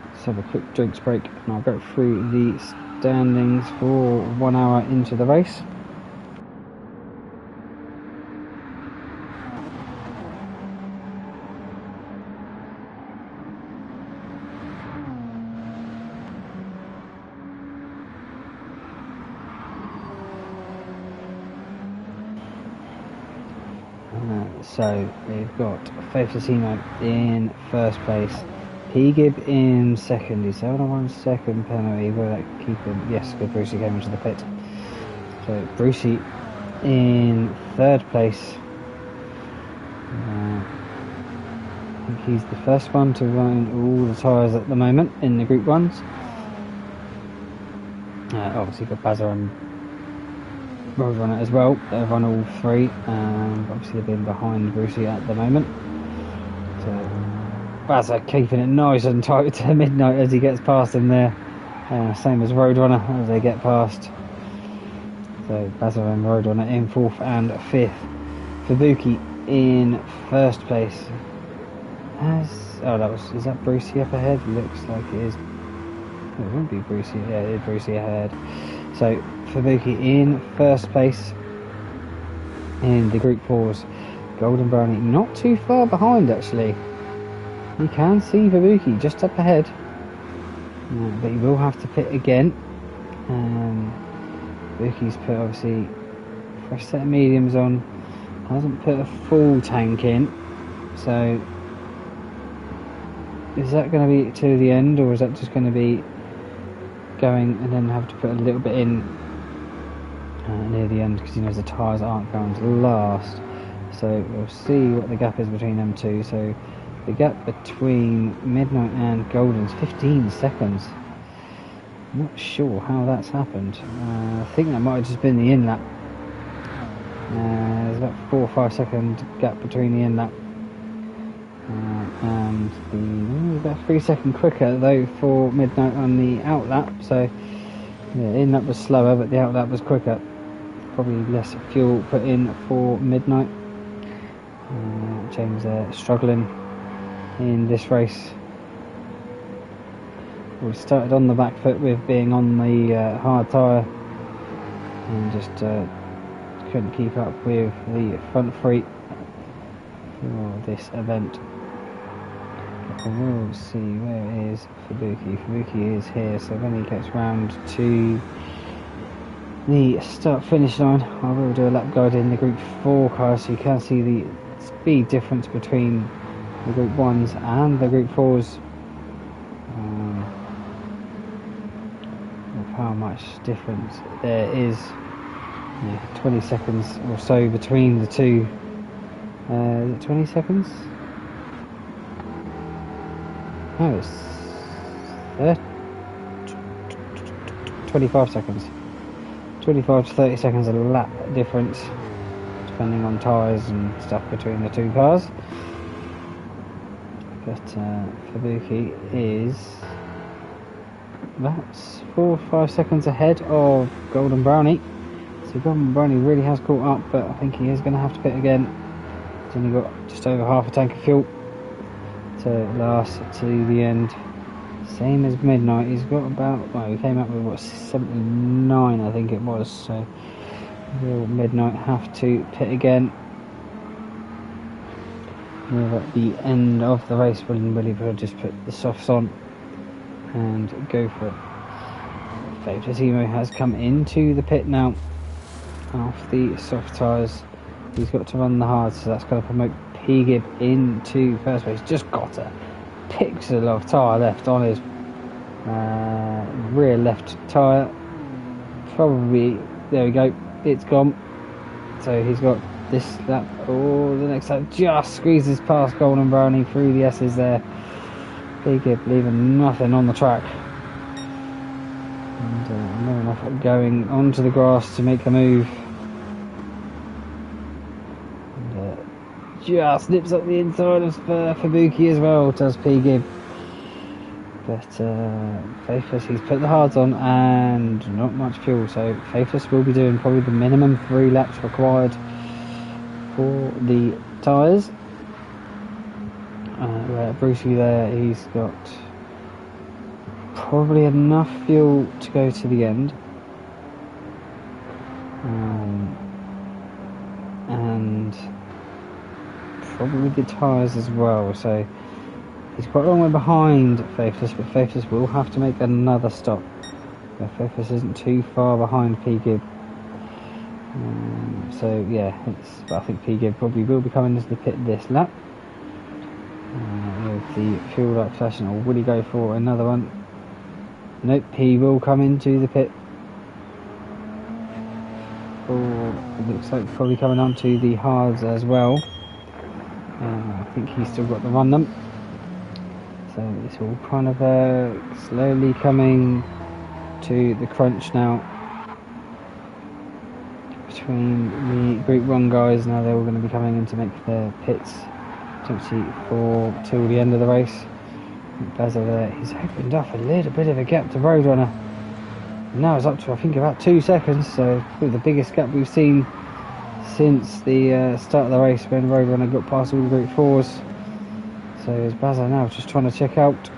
let's have a quick drinks break and I'll go through the standings for 1 hour into the race. So we've got Fafacino in first place, P-Gib in second. He's held on 1 second penalty. Will that keep him? Yes, good. Brucey came into the pit. So Brucey in third place. I think he's the first one to run all the tyres at the moment in the Group 1s. Obviously got Bazza and Roadrunner as well. They've run all 3, obviously they've been behind Brucey at the moment. So Bazza keeping it nice and tight to Midnight as he gets past him there. Same as Roadrunner as they get past. So Bazza and Roadrunner in 4th and 5th. Fubuki in first place. Is that Brucey up ahead? Looks like it is. It won't be Brucey. Yeah, it is Brucey ahead. So Fubuki in first place in the Group 4s. Golden Brownie not too far behind actually. You can see Fubuki just up ahead, but he will have to pit again. Fubuki's put obviously fresh set of mediums on, hasn't put a full tank in, so is that going to be to the end, or is that just going to be going and then have to put a little bit in near the end, because he knows the tyres aren't going to last. So we'll see what the gap is between them two. So the gap between Midnight and Golden is 15 seconds. I'm not sure how that's happened. I think that might have just been the in-lap. There's about 4 or 5 second gap between the in-lap and about 3 seconds quicker though for Midnight on the out-lap. So yeah, in-lap was slower, but the out-lap was quicker. Probably less fuel put in for Midnight. James struggling in this race. We started on the back foot with being on the hard tyre and just couldn't keep up with the front 3 for this event. We'll see where is Fubuki. Fubuki is here, so when he gets round to the start finish line, I will do a lap guide in the Group 4 cars so you can see the speed difference between the Group 1s and the Group 4s, of how much difference there is. 20 seconds or so between the two. Is it 20 seconds? No, it's 25 seconds. 25 to 30 seconds a lap difference, depending on tyres and stuff between the two cars. But Fabuki is about 4 or 5 seconds ahead of Golden Brownie. So Golden Brownie really has caught up, but I think he is going to have to pit again. He's only got just over half a tank of fuel to last to the end. Same as Midnight, he's got about, well, he came up with what, 79 I think it was, so will Midnight have to pit again. We're at the end of the race, will he just put the softs on and go for it. Fabuloso has come into the pit now off the soft tyres. He's got to run the hard, so that's going to promote P-Gib into first place. Just got a pixel of tyre left on his rear left tyre. Probably, there we go, it's gone. So he's got this lap, or the next lap, just squeezes past Golden Brownie through the S's there. P-Gib leaving nothing on the track. And not enough going onto the grass to make the move. And just nips up the inside of Fabuki as well, does P-Gib. But Faithless, he's put the hards on and not much fuel, so Faithless will be doing probably the minimum 3 laps required for the tyres. Where Brucey there, he's got probably enough fuel to go to the end, and probably the tyres as well, so he's quite a long way behind Faithless, but Faithless will have to make another stop. But Faithless isn't too far behind P-Gib, so yeah, I think P-Gib probably will be coming into the pit this lap. With the fuel light flashing, or will he go for another one? Nope, he will come into the pit. Or it looks like probably coming onto the hards as well. I think he's still got to run them. So it's all kind of slowly coming to the crunch now between the Group 1 guys. Now they're all going to be coming in to make their pits potentially for till the end of the race. Baz over there, he's opened up a little bit of a gap to Roadrunner. Now it's up to I think about 2 seconds, so probably the biggest gap we've seen since the start of the race when Roadrunner got past all the Group 4s. So it's Bazza now just trying to check out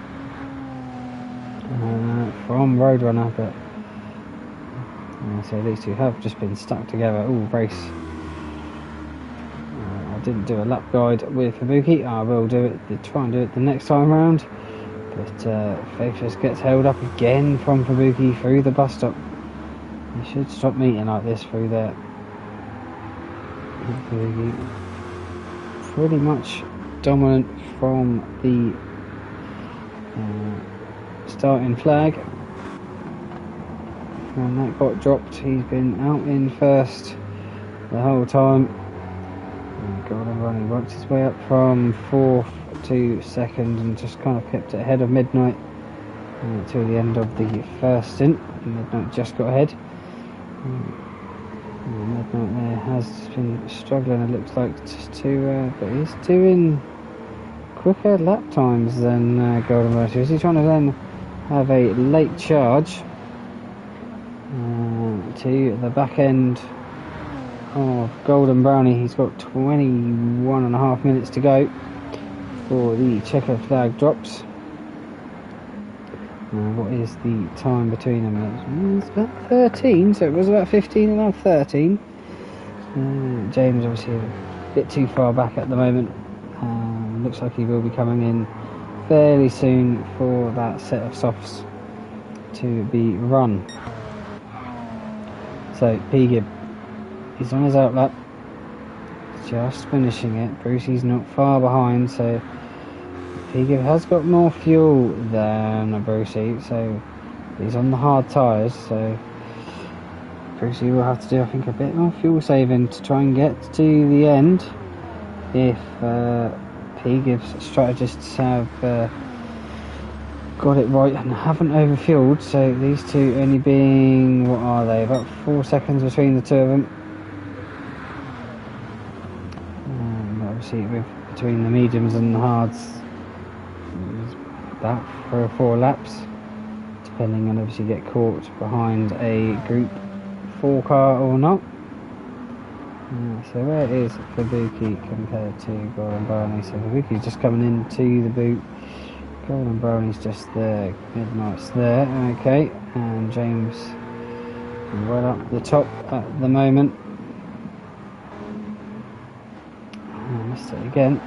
from Roadrunner, but so these two have just been stuck together all race. I didn't do a lap guide with Fabuki. I will do it, try and do it the next time round. But Faithless gets held up again from Fabuki through the bus stop. He should stop meeting like this through there. Fabuki pretty much dominant from the starting flag. When that got dropped, he's been out in first the whole time. Golden Brownie worked his way up from 4th to 2nd and just kind of kept it ahead of Midnight until the end of the first stint. Midnight just got ahead. Midnight there has been struggling, it looks like, just to, but he's doing quicker lap times than Golden Brownie. Is he trying to then have a late charge to the back end of Golden Brownie? He's got 21.5 minutes to go for the checker flag drops. What is the time between them? It's about 13, so it was about 15 and now 13. James obviously a bit too far back at the moment. Looks like he will be coming in fairly soon for that set of softs to be run. So P-Gib, he's on his outlap, just finishing it. Brucey's not far behind, so P-Gib has got more fuel than Brucey, so he's on the hard tyres, so Brucey will have to do, I think, a bit more fuel saving to try and get to the end if P-Gib's strategists have got it right and haven't overfueled. So these two only being, what are they, about 4 seconds between the two of them. Obviously between the mediums and the hards, about 3 or 4 laps, depending on if you get caught behind a Group 4 car or not. So where is Fabuki compared to Golden Brownie? So Fabuki's just coming into the boot. Golden Brownie's just there. Midnight's there. Okay, and James right up the top at the moment. I missed it again.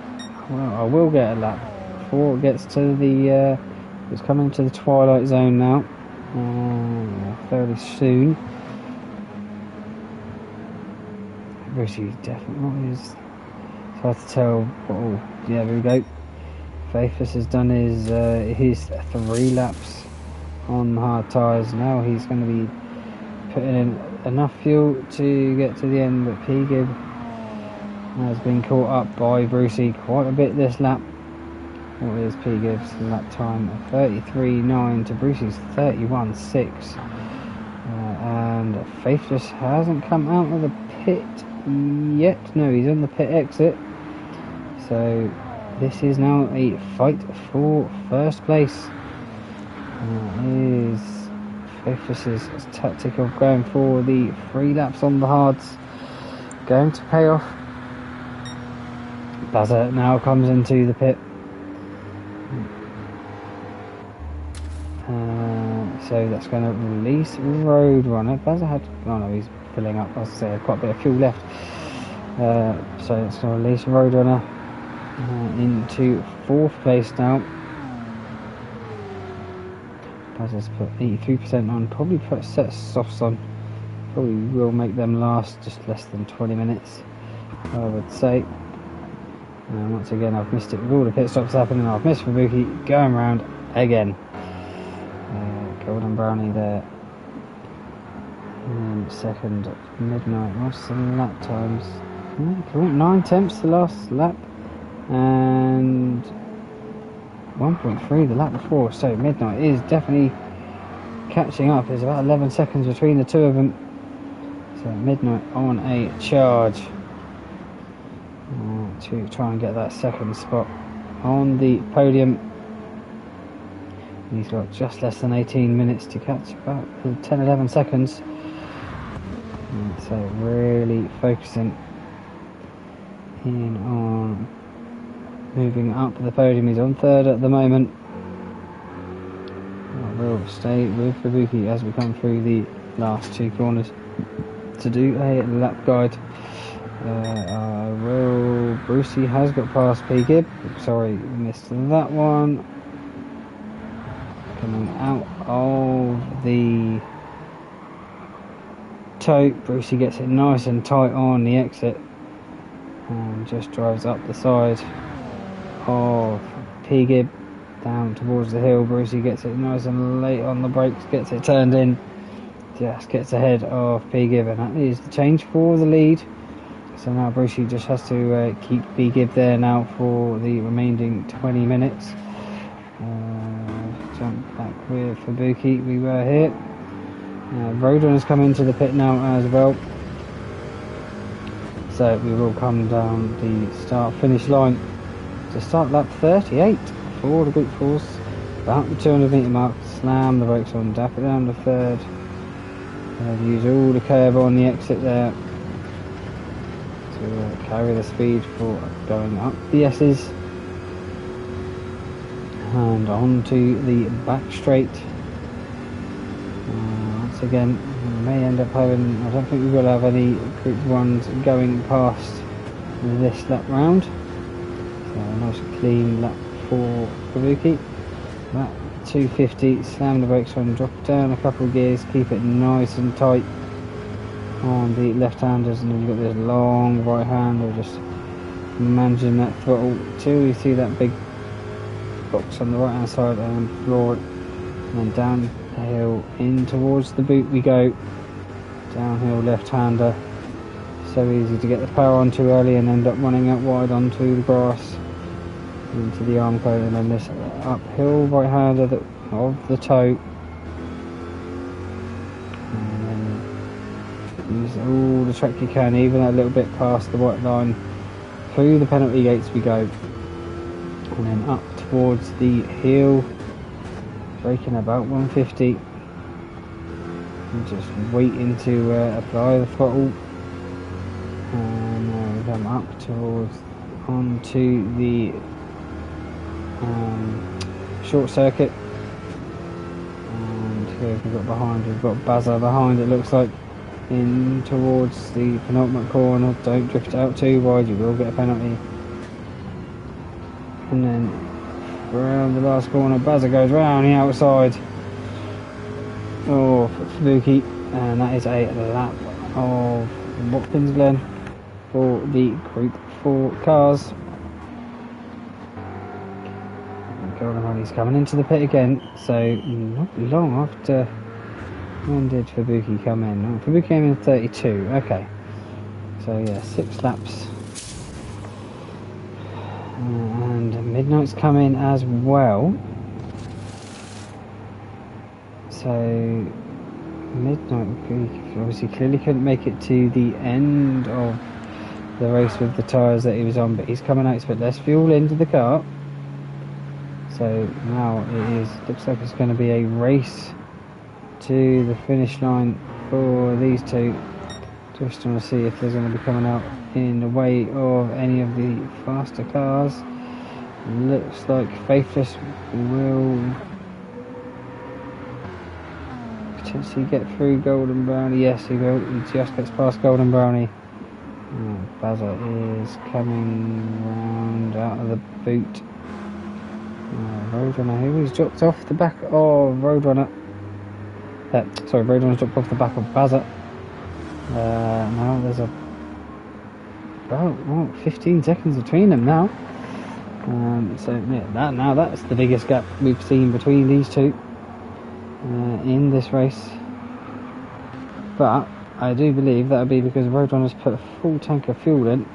Well, I will get a lap before it gets to the. It's coming to the twilight zone now. Fairly soon. Brucey definitely is. It's hard to tell. Oh, yeah, there we go. Faithful has done his 3 laps on hard tyres. Now he's going to be putting in enough fuel to get to the end, but P-Gib has been caught up by Brucey quite a bit this lap. What is P-Gib's lap time? 33.9 to Brucey's 31.6. And Faith just hasn't come out of the pit yet. No, he's on the pit exit. So this is now a fight for first place. Is Faith's tactic of going for the 3 laps on the hards going to pay off? Bazza now comes into the pit. So that's going to release Roadrunner. Bazza had, oh no, he's filling up. As I say, quite a bit of fuel left. So it's going to release Roadrunner into 4th place now. Bazza's put 83% on. Probably put a set of softs on. Probably will make them last just less than 20 minutes, I would say. And once again, I've missed it with all the pit stops happening. I've missed Fabuki going round again. Golden Brownie there. And second, Midnight. What's the lap times? 9/10 the last lap. And 1.3 the lap before. So Midnight is definitely catching up. There's about 11 seconds between the two of them. So Midnight on a charge. To try and get that second spot on the podium. He's got just less than 18 minutes to catch, about 10-11 seconds. So really focusing in on moving up the podium. He's on 3rd at the moment. We'll stay with Fabuki as we come through the last 2 corners to do a lap guide. Brucey has got past P-Gib. Sorry, missed that one. Coming out of the tote, Brucey gets it nice and tight on the exit and just drives up the side of P-Gib down towards the hill. Brucey gets it nice and late on the brakes, gets it turned in, just gets ahead of P-Gib, and that is the change for the lead. So now Brucey just has to keep P-Gib there now for the remaining 20 minutes. Jump back with Fabuki, we were here. Roadrunner's come into the pit now as well. So we will come down the start-finish line to start lap 38 for the Group 4s. About the 200 metre mark, slam the brakes on, dap it down to 3rd. Use all the curb on the exit there to carry the speed for going up the S's. And on to the back straight. Once again, we may end up having, I don't think we will have any Group 1s going past this lap round. So a nice clean lap for Fabuki. That 250, slam the brakes on, drop it down a couple of gears, keep it nice and tight on the left-handers, and then you've got this long right hander just managing that throttle till you see that big box on the right hand side and floor it, and then down the hill in towards the boot we go. Downhill left-hander, so easy to get the power on too early and end up running out wide onto the grass into the arm cone, and then this uphill right-hander of the toe, and then use all the track you can, even a little bit past the white line. Through the penalty gates we go, and then up towards the heel braking about 150. I'm just waiting to apply the throttle, and come up towards onto the short circuit. And who have we got behind? We've got Bazza behind, it looks like, in towards the penultimate corner. Don't drift out too wide, you will get a penalty. And then around the last corner, Bazza goes round the outside. Oh, Fubuki, and that is a lap of Watkins Glen for the Group 4 cars. Golden Ronnie's coming into the pit again, so not long after. When did Fubuki come in? Oh, Fubuki came in 32, okay. So yeah, 6 laps. And Midnight's come in as well. So Midnight obviously clearly couldn't make it to the end of the race with the tyres that he was on, but he's coming out to put less fuel into the car. So now looks like it's going to be a race to the finish line for these two. Just want to see if they're going to be coming out in the way of any of the faster cars. Looks like Faithless will potentially get through Golden Brownie. Yes, he will. He just gets past Golden Brownie. Bazza is coming round out of the boot. Roadrunner, who was dropped off the back of Roadrunner. Roadrunner's dropped off the back of Bazza. Now there's about 15 seconds between them now. So yeah, that's the biggest gap we've seen between these two in this race. But I do believe that'll be because Roadrunner's put a full tank of fuel in,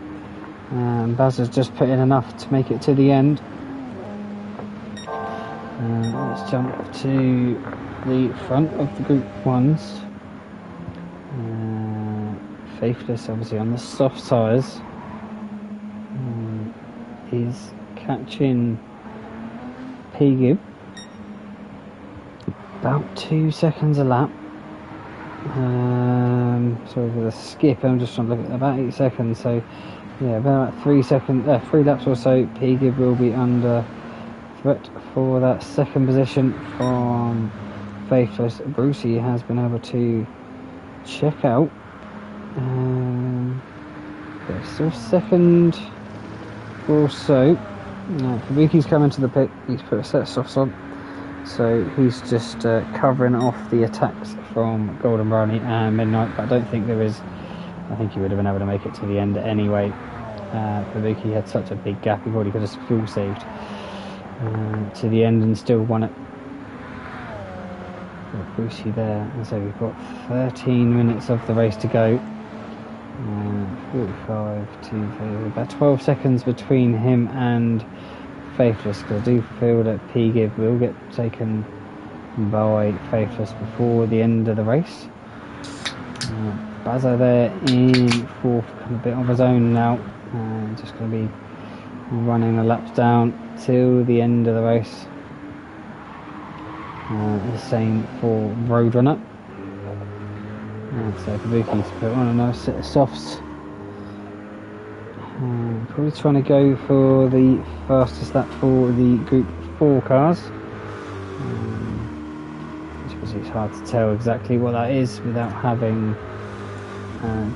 and Bazza's just put in enough to make it to the end. Let's jump to the front of the Group 1s. Faithless, obviously on the soft tyres, is catching P-Gib about 2 seconds a lap. Sorry for the skip, I'm just trying to look at about 8 seconds, so yeah, about 3 laps or so. P-Gib will be under threat for that second position from Faithless. Brucey has been able to check out. Still second or so. Fubuki's coming to the pit. He's put a set of softs on, so he's just covering off the attacks from Golden Brownie and Midnight. But I don't think there is. I think he would have been able to make it to the end anyway. Fubuki had such a big gap. He probably could have fuel saved to the end and still won it. Got Brucey there, and so we've got 13 minutes of the race to go. 45 to about 12 seconds between him and Faithless, because I do feel that P-Gib will get taken by Faithless before the end of the race. Bazza there in fourth, a bit of his own now, just going to be running the laps down till the end of the race. The same for Roadrunner. So Fubuki's put on a nice set of softs. Probably trying to go for the fastest lap for the Group 4 cars. Because it's hard to tell exactly what that is without having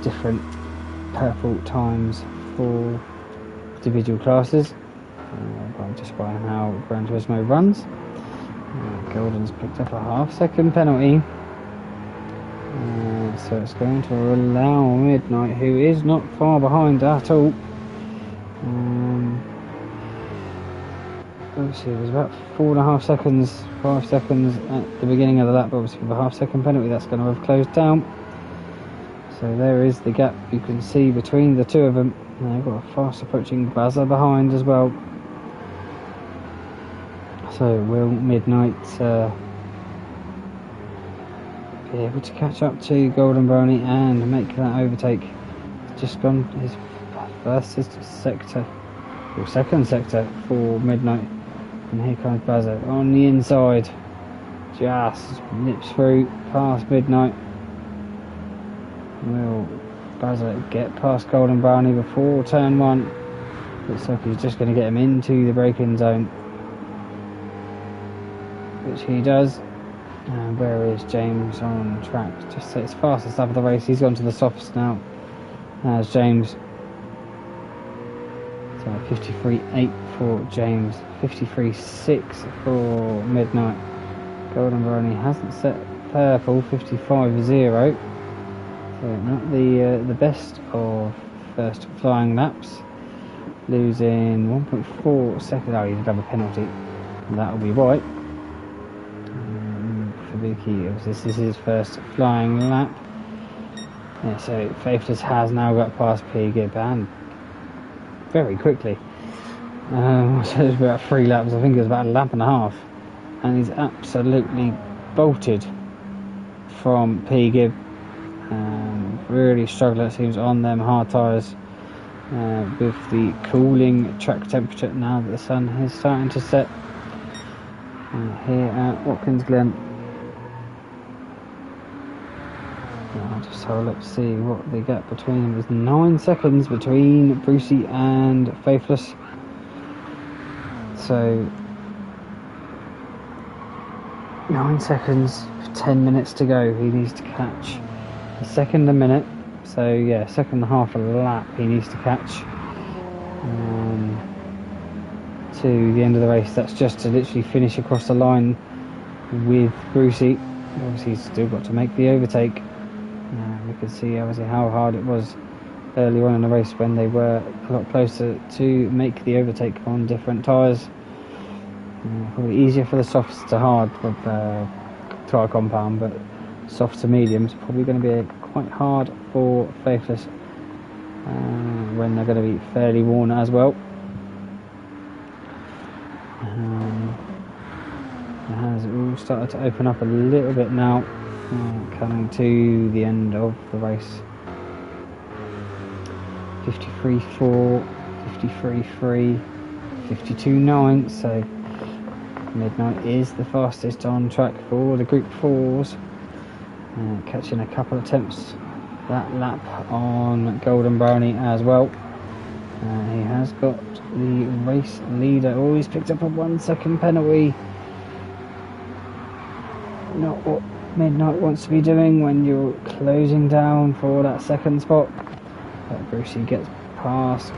different purple times for individual classes. Just by how Gran Turismo runs. Golden's picked up a half-second penalty. So it's going to allow Midnight, who is not far behind at all. Obviously it was about 4.5 seconds, 5 seconds at the beginning of the lap, but obviously with a half-second penalty that's going to have closed down. So there is the gap you can see between the two of them. And they've got a fast approaching Bazza behind as well. So will Midnight be able to catch up to Golden Brownie and make that overtake? Just gone his first sector, or second sector for Midnight, and here comes Bazza on the inside. just nips through past Midnight. Will Buzzer get past Golden Brownie before turn 1? Looks like he's just going to get him into the braking zone, which he does. And where is James on track? Just his fastest lap of the race. He's gone to the softs now, as James. So 53.8 for James, 53.6 for Midnight. Golden Brownie hasn't set purple, 55.0. So not the best of first flying laps. Losing 1.4 seconds. Oh, he did have a penalty. And that will be white. Fabuki, this is his first flying lap. Yeah, so Faithless has now got past P-Gib and very quickly. So it was about 3 laps. I think it was about a lap and a half. And he's absolutely bolted from P-Gib. Really struggling, it seems, on them hard tyres. With the cooling track temperature now that the sun is starting to set. Here at Watkins Glen. I'll just have a look to see what the gap between them is. 9 seconds between Brucey and Faithless. So 9 seconds, 10 minutes to go. He needs to catch a second a minute. So yeah, second and a half a lap he needs to catch to the end of the race. That's just to literally finish across the line with Brucey. Obviously he's still got to make the overtake. We could see obviously how hard it was early on in the race when they were a lot closer to make the overtake on different tyres. Probably easier for the softs to hard with tyre compound, but soft to medium is probably going to be quite hard for Faithless when they're going to be fairly worn as well. It has all started to open up a little bit now, coming to the end of the race. 53.4, 53.3, 52.9, so Midnight is the fastest on track for the Group 4s. Catching a couple of attempts that lap on Golden Brownie as well. He has got the race leader. Oh, he's picked up a 1 second penalty. Not what Midnight wants to be doing when you're closing down for that second spot. But Brucey gets past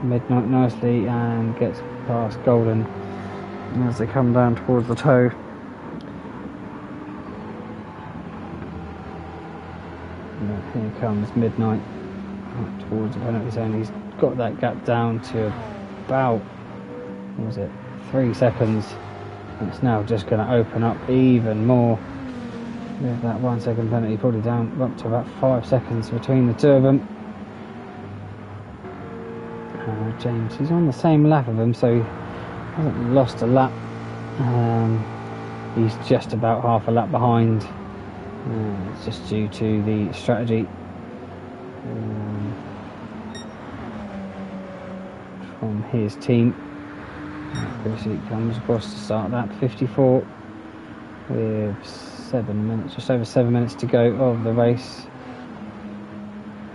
Midnight nicely and gets past Golden as they come down towards the toe. Here comes Midnight up towards the penalty zone. He's got that gap down to about, what was it, 3 seconds. It's now just going to open up even more with that 1 second penalty, probably down up to about 5 seconds between the two of them. James, he's on the same lap of him, so he hasn't lost a lap. He's just about half a lap behind. It's just due to the strategy from his team. Brucey comes across to start that 54 with 7 minutes, just over 7 minutes to go of the race.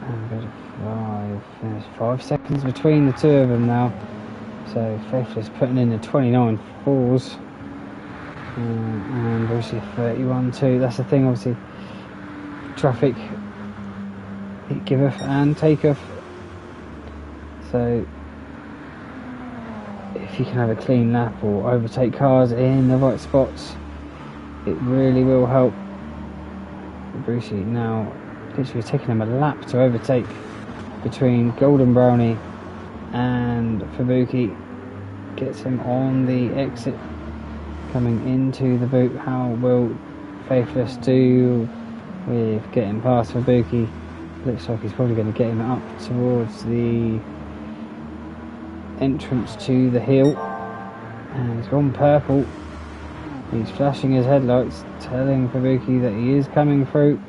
And 5 seconds between the two of them now. So Faithless putting in the 29.4s. And Brucey 31.2. That's the thing, obviously. Traffic, it giveth and taketh. So if you can have a clean lap or overtake cars in the right spots, it really will help. Brucey now literally taking him a lap to overtake between Golden Brownie and Fabuki. Gets him on the exit coming into the boot. How will Faithless do with getting past Fabuki? Looks like he's probably going to get him up towards the entrance to the hill. And he's gone purple. He's flashing his headlights, telling Fabuki that he is coming through.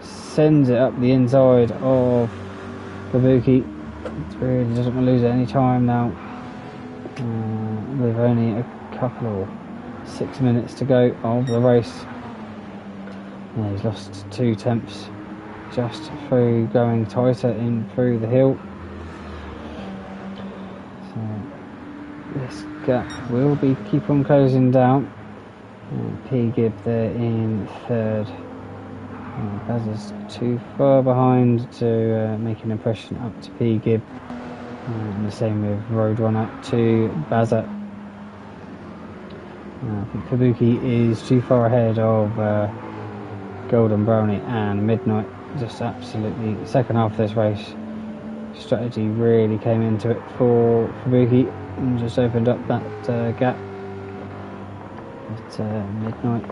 Sends it up the inside of Fabuki. It really doesn't want to lose any time now. With only a couple, or 6 minutes to go of the race. Yeah, he's lost 2 tenths just through going tighter in through the hill. So this gap will be keep on closing down. P Gibb there in 3rd. Bazza's too far behind to make an impression up to P Gibb. And the same with Roadrunner to Bazza. I think Kabuki is too far ahead of Golden Brownie and Midnight. Just absolutely, second half of this race, strategy really came into it for Kabuki and just opened up that gap. But Midnight,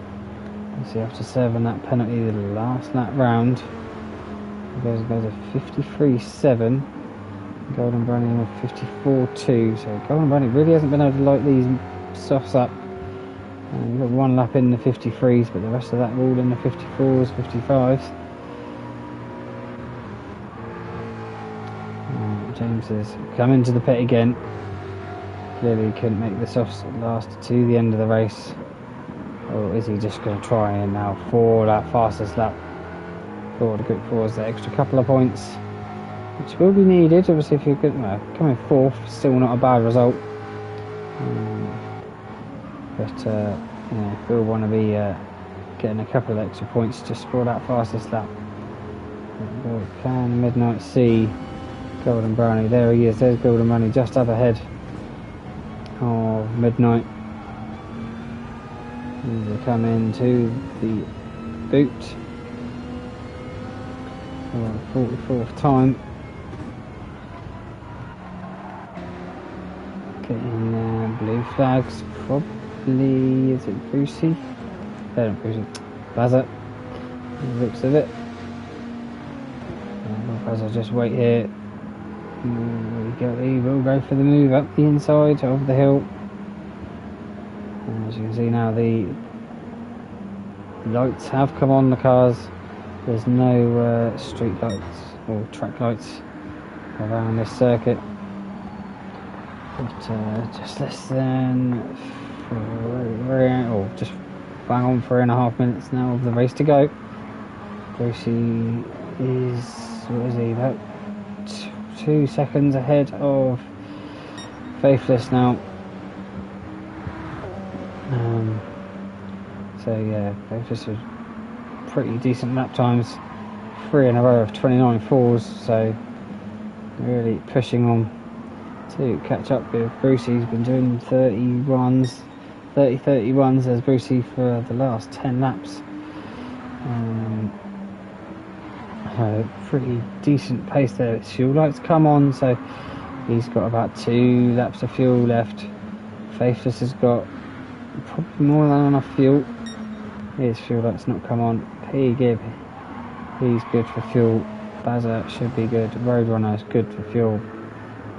you see, after serving that penalty the last lap round, it goes to 53.7. Golden Brownie with 54.2. So Golden Brownie really hasn't been able to light these softs up. You've got 1 lap in the 53s, but the rest of that all in the 54s, 55s. James has come into the pit again. Clearly couldn't make the softs last to the end of the race. Or is he just going to try and now for that fastest lap for the Group 4s, the extra couple of points, which will be needed. Obviously, if you're good, coming 4th, still not a bad result. But we'll want to be getting a couple of extra points just for that fastest lap. Can Midnight see Golden Brownie? There he is. There's Golden Brownie just up ahead of Midnight. As they come into the boot for the 44th time. Getting blue flags. Probably, is it Brucey? Not Brucey. Bazza. Looks of it. Bazza, just wait here. He will go for the move up the inside of the hill. And as you can see now, the lights have come on the cars. There's no street lights or track lights around this circuit. But just less than just bang on 3.5 minutes now of the race to go. Brucey is, what is he, about 2 seconds ahead of Faithless now. So yeah, Faithless with pretty decent lap times, 3 in a row of 29.4s, so really pushing on to catch up with Brucey. He's been doing 30-31s as Brucey for the last 10 laps. Pretty decent pace there. His fuel lights come on, so he's got about 2 laps of fuel left. Faithless has got probably more than enough fuel. His fuel lights not come on. P Gibb, he's good for fuel. Bazza should be good. Roadrunner is good for fuel.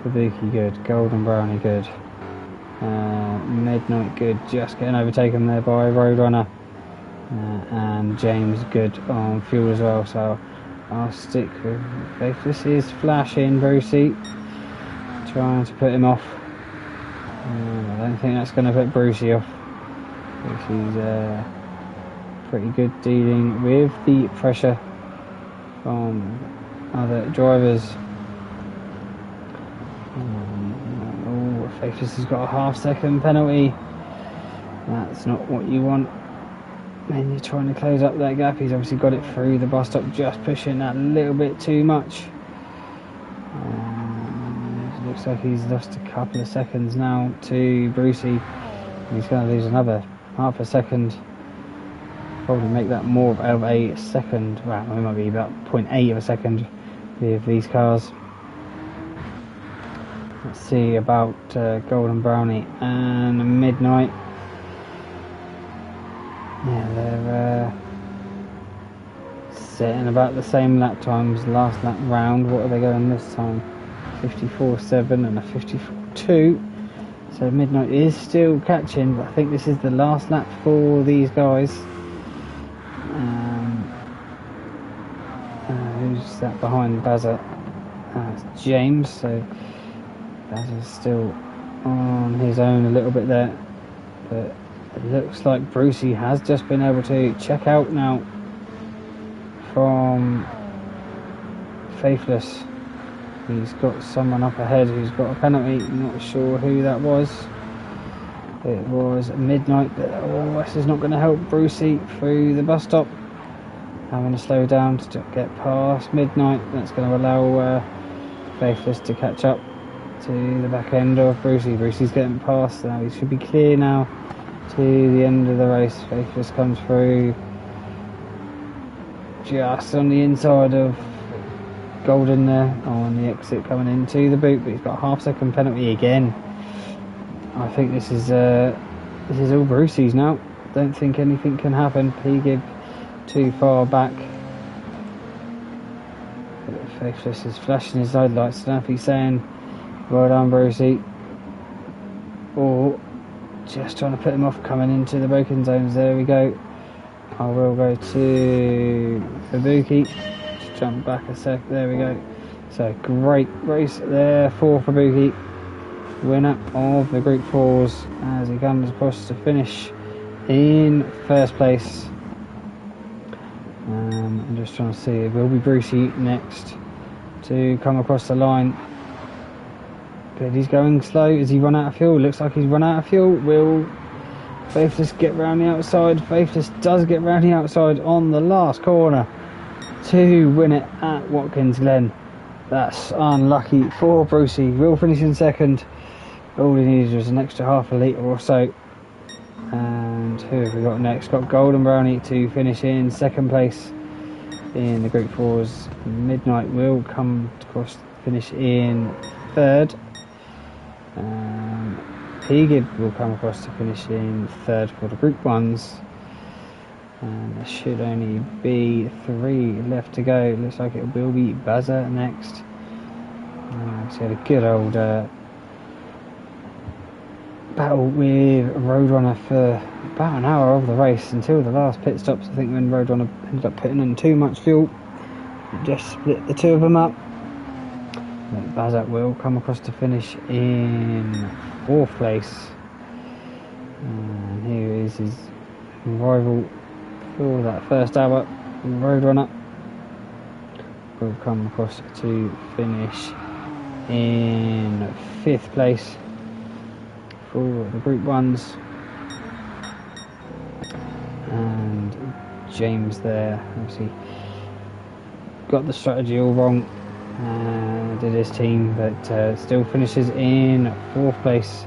Kabuki good. Golden Brownie good. Midnight good. Just getting overtaken there by Roadrunner. And James good on fuel as well. So I'll stick with Faithless is flashing Brucey, trying to put him off. I don't think that's going to put Brucey off. Brucey's pretty good dealing with the pressure from other drivers. Faithless has got a half-second penalty. That's not what you want. Then you're trying to close up that gap. He's obviously got it through the bus stop, just pushing that a little bit too much. It looks like he's lost a couple of seconds now to Brucey. He's going to lose another half a second. Probably make that more of a second. Well, it might be about 0.8 of a second with these cars. Let's see about Golden Brownie and Midnight. Yeah, they're setting about the same lap times last lap round. What are they going this time? 54.7 and a 54.2. So Midnight is still catching, but I think this is the last lap for these guys. Who's that behind Bazza? It's James, so Bazza's still on his own a little bit there. But It looks like Brucey has just been able to check out now from Faithless. He's got someone up ahead who's got a penalty. Not sure who that was. It was Midnight, but this is not going to help Brucey through the bus stop. Having to slow down to get past Midnight. That's going to allow Faithless to catch up to the back end of Brucey. Brucey's getting past now. He should be clear now to the end of the race. Faithless comes through just on the inside of Golden there on the exit coming into the boot, but he's got a half-second penalty again. I think this is all Brucey's now. Don't think anything can happen. P-Gib too far back. Faithless is flashing his headlights. I don't know if he's saying well done Brucey, or just trying to put him off coming into the braking zones. There we go. I will go to Fabuki. Just jump back a sec. There we go. So great race there for Fabuki, winner of the Group 4s, as he comes across to finish in first place. I'm just trying to see, it will be Brucey next to come across the line, but he's going slow. Has he run out of fuel? Looks like he's run out of fuel. Will Faithless get round the outside? Faithless does get round the outside on the last corner to win it at Watkins Glen. That's unlucky for Brucey. Will finish in second. All he needed was an extra half a litre or so. And who have we got next? Got Golden Brownie to finish in second place in the Group 4s. Midnight will come across to finish in third. P-Gib will come across to finish in third for the Group 1s. And there should only be 3 left to go. Looks like it will be Buzzer next. So he had a good old battle with Roadrunner for about an hour of the race until the last pit stops. I think when Roadrunner ended up putting in too much fuel, it just split the two of them up. Bazat will come across to finish in 4th place, and here is his rival for that first hour. Roadrunner will come across to finish in 5th place for the Group 1s, and James there obviously got the strategy all wrong, did his team, but still finishes in 4th place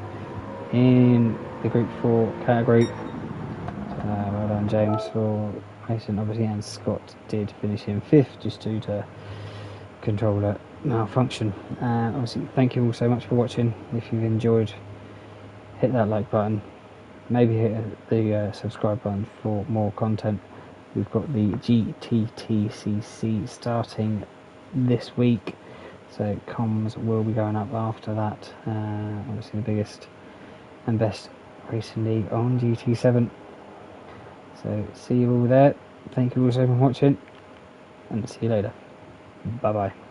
in the Group 4 category. Well done James for racing obviously, and Scott did finish in 5th just due to controller malfunction. Obviously thank you all so much for watching. If you've enjoyed, hit that like button, maybe hit the subscribe button for more content. We've got the GTTCC starting this week, so comms will be going up after that. Obviously the biggest and best racing league on GT7. So see you all there. Thank you all so much for watching, and see you later. Bye bye.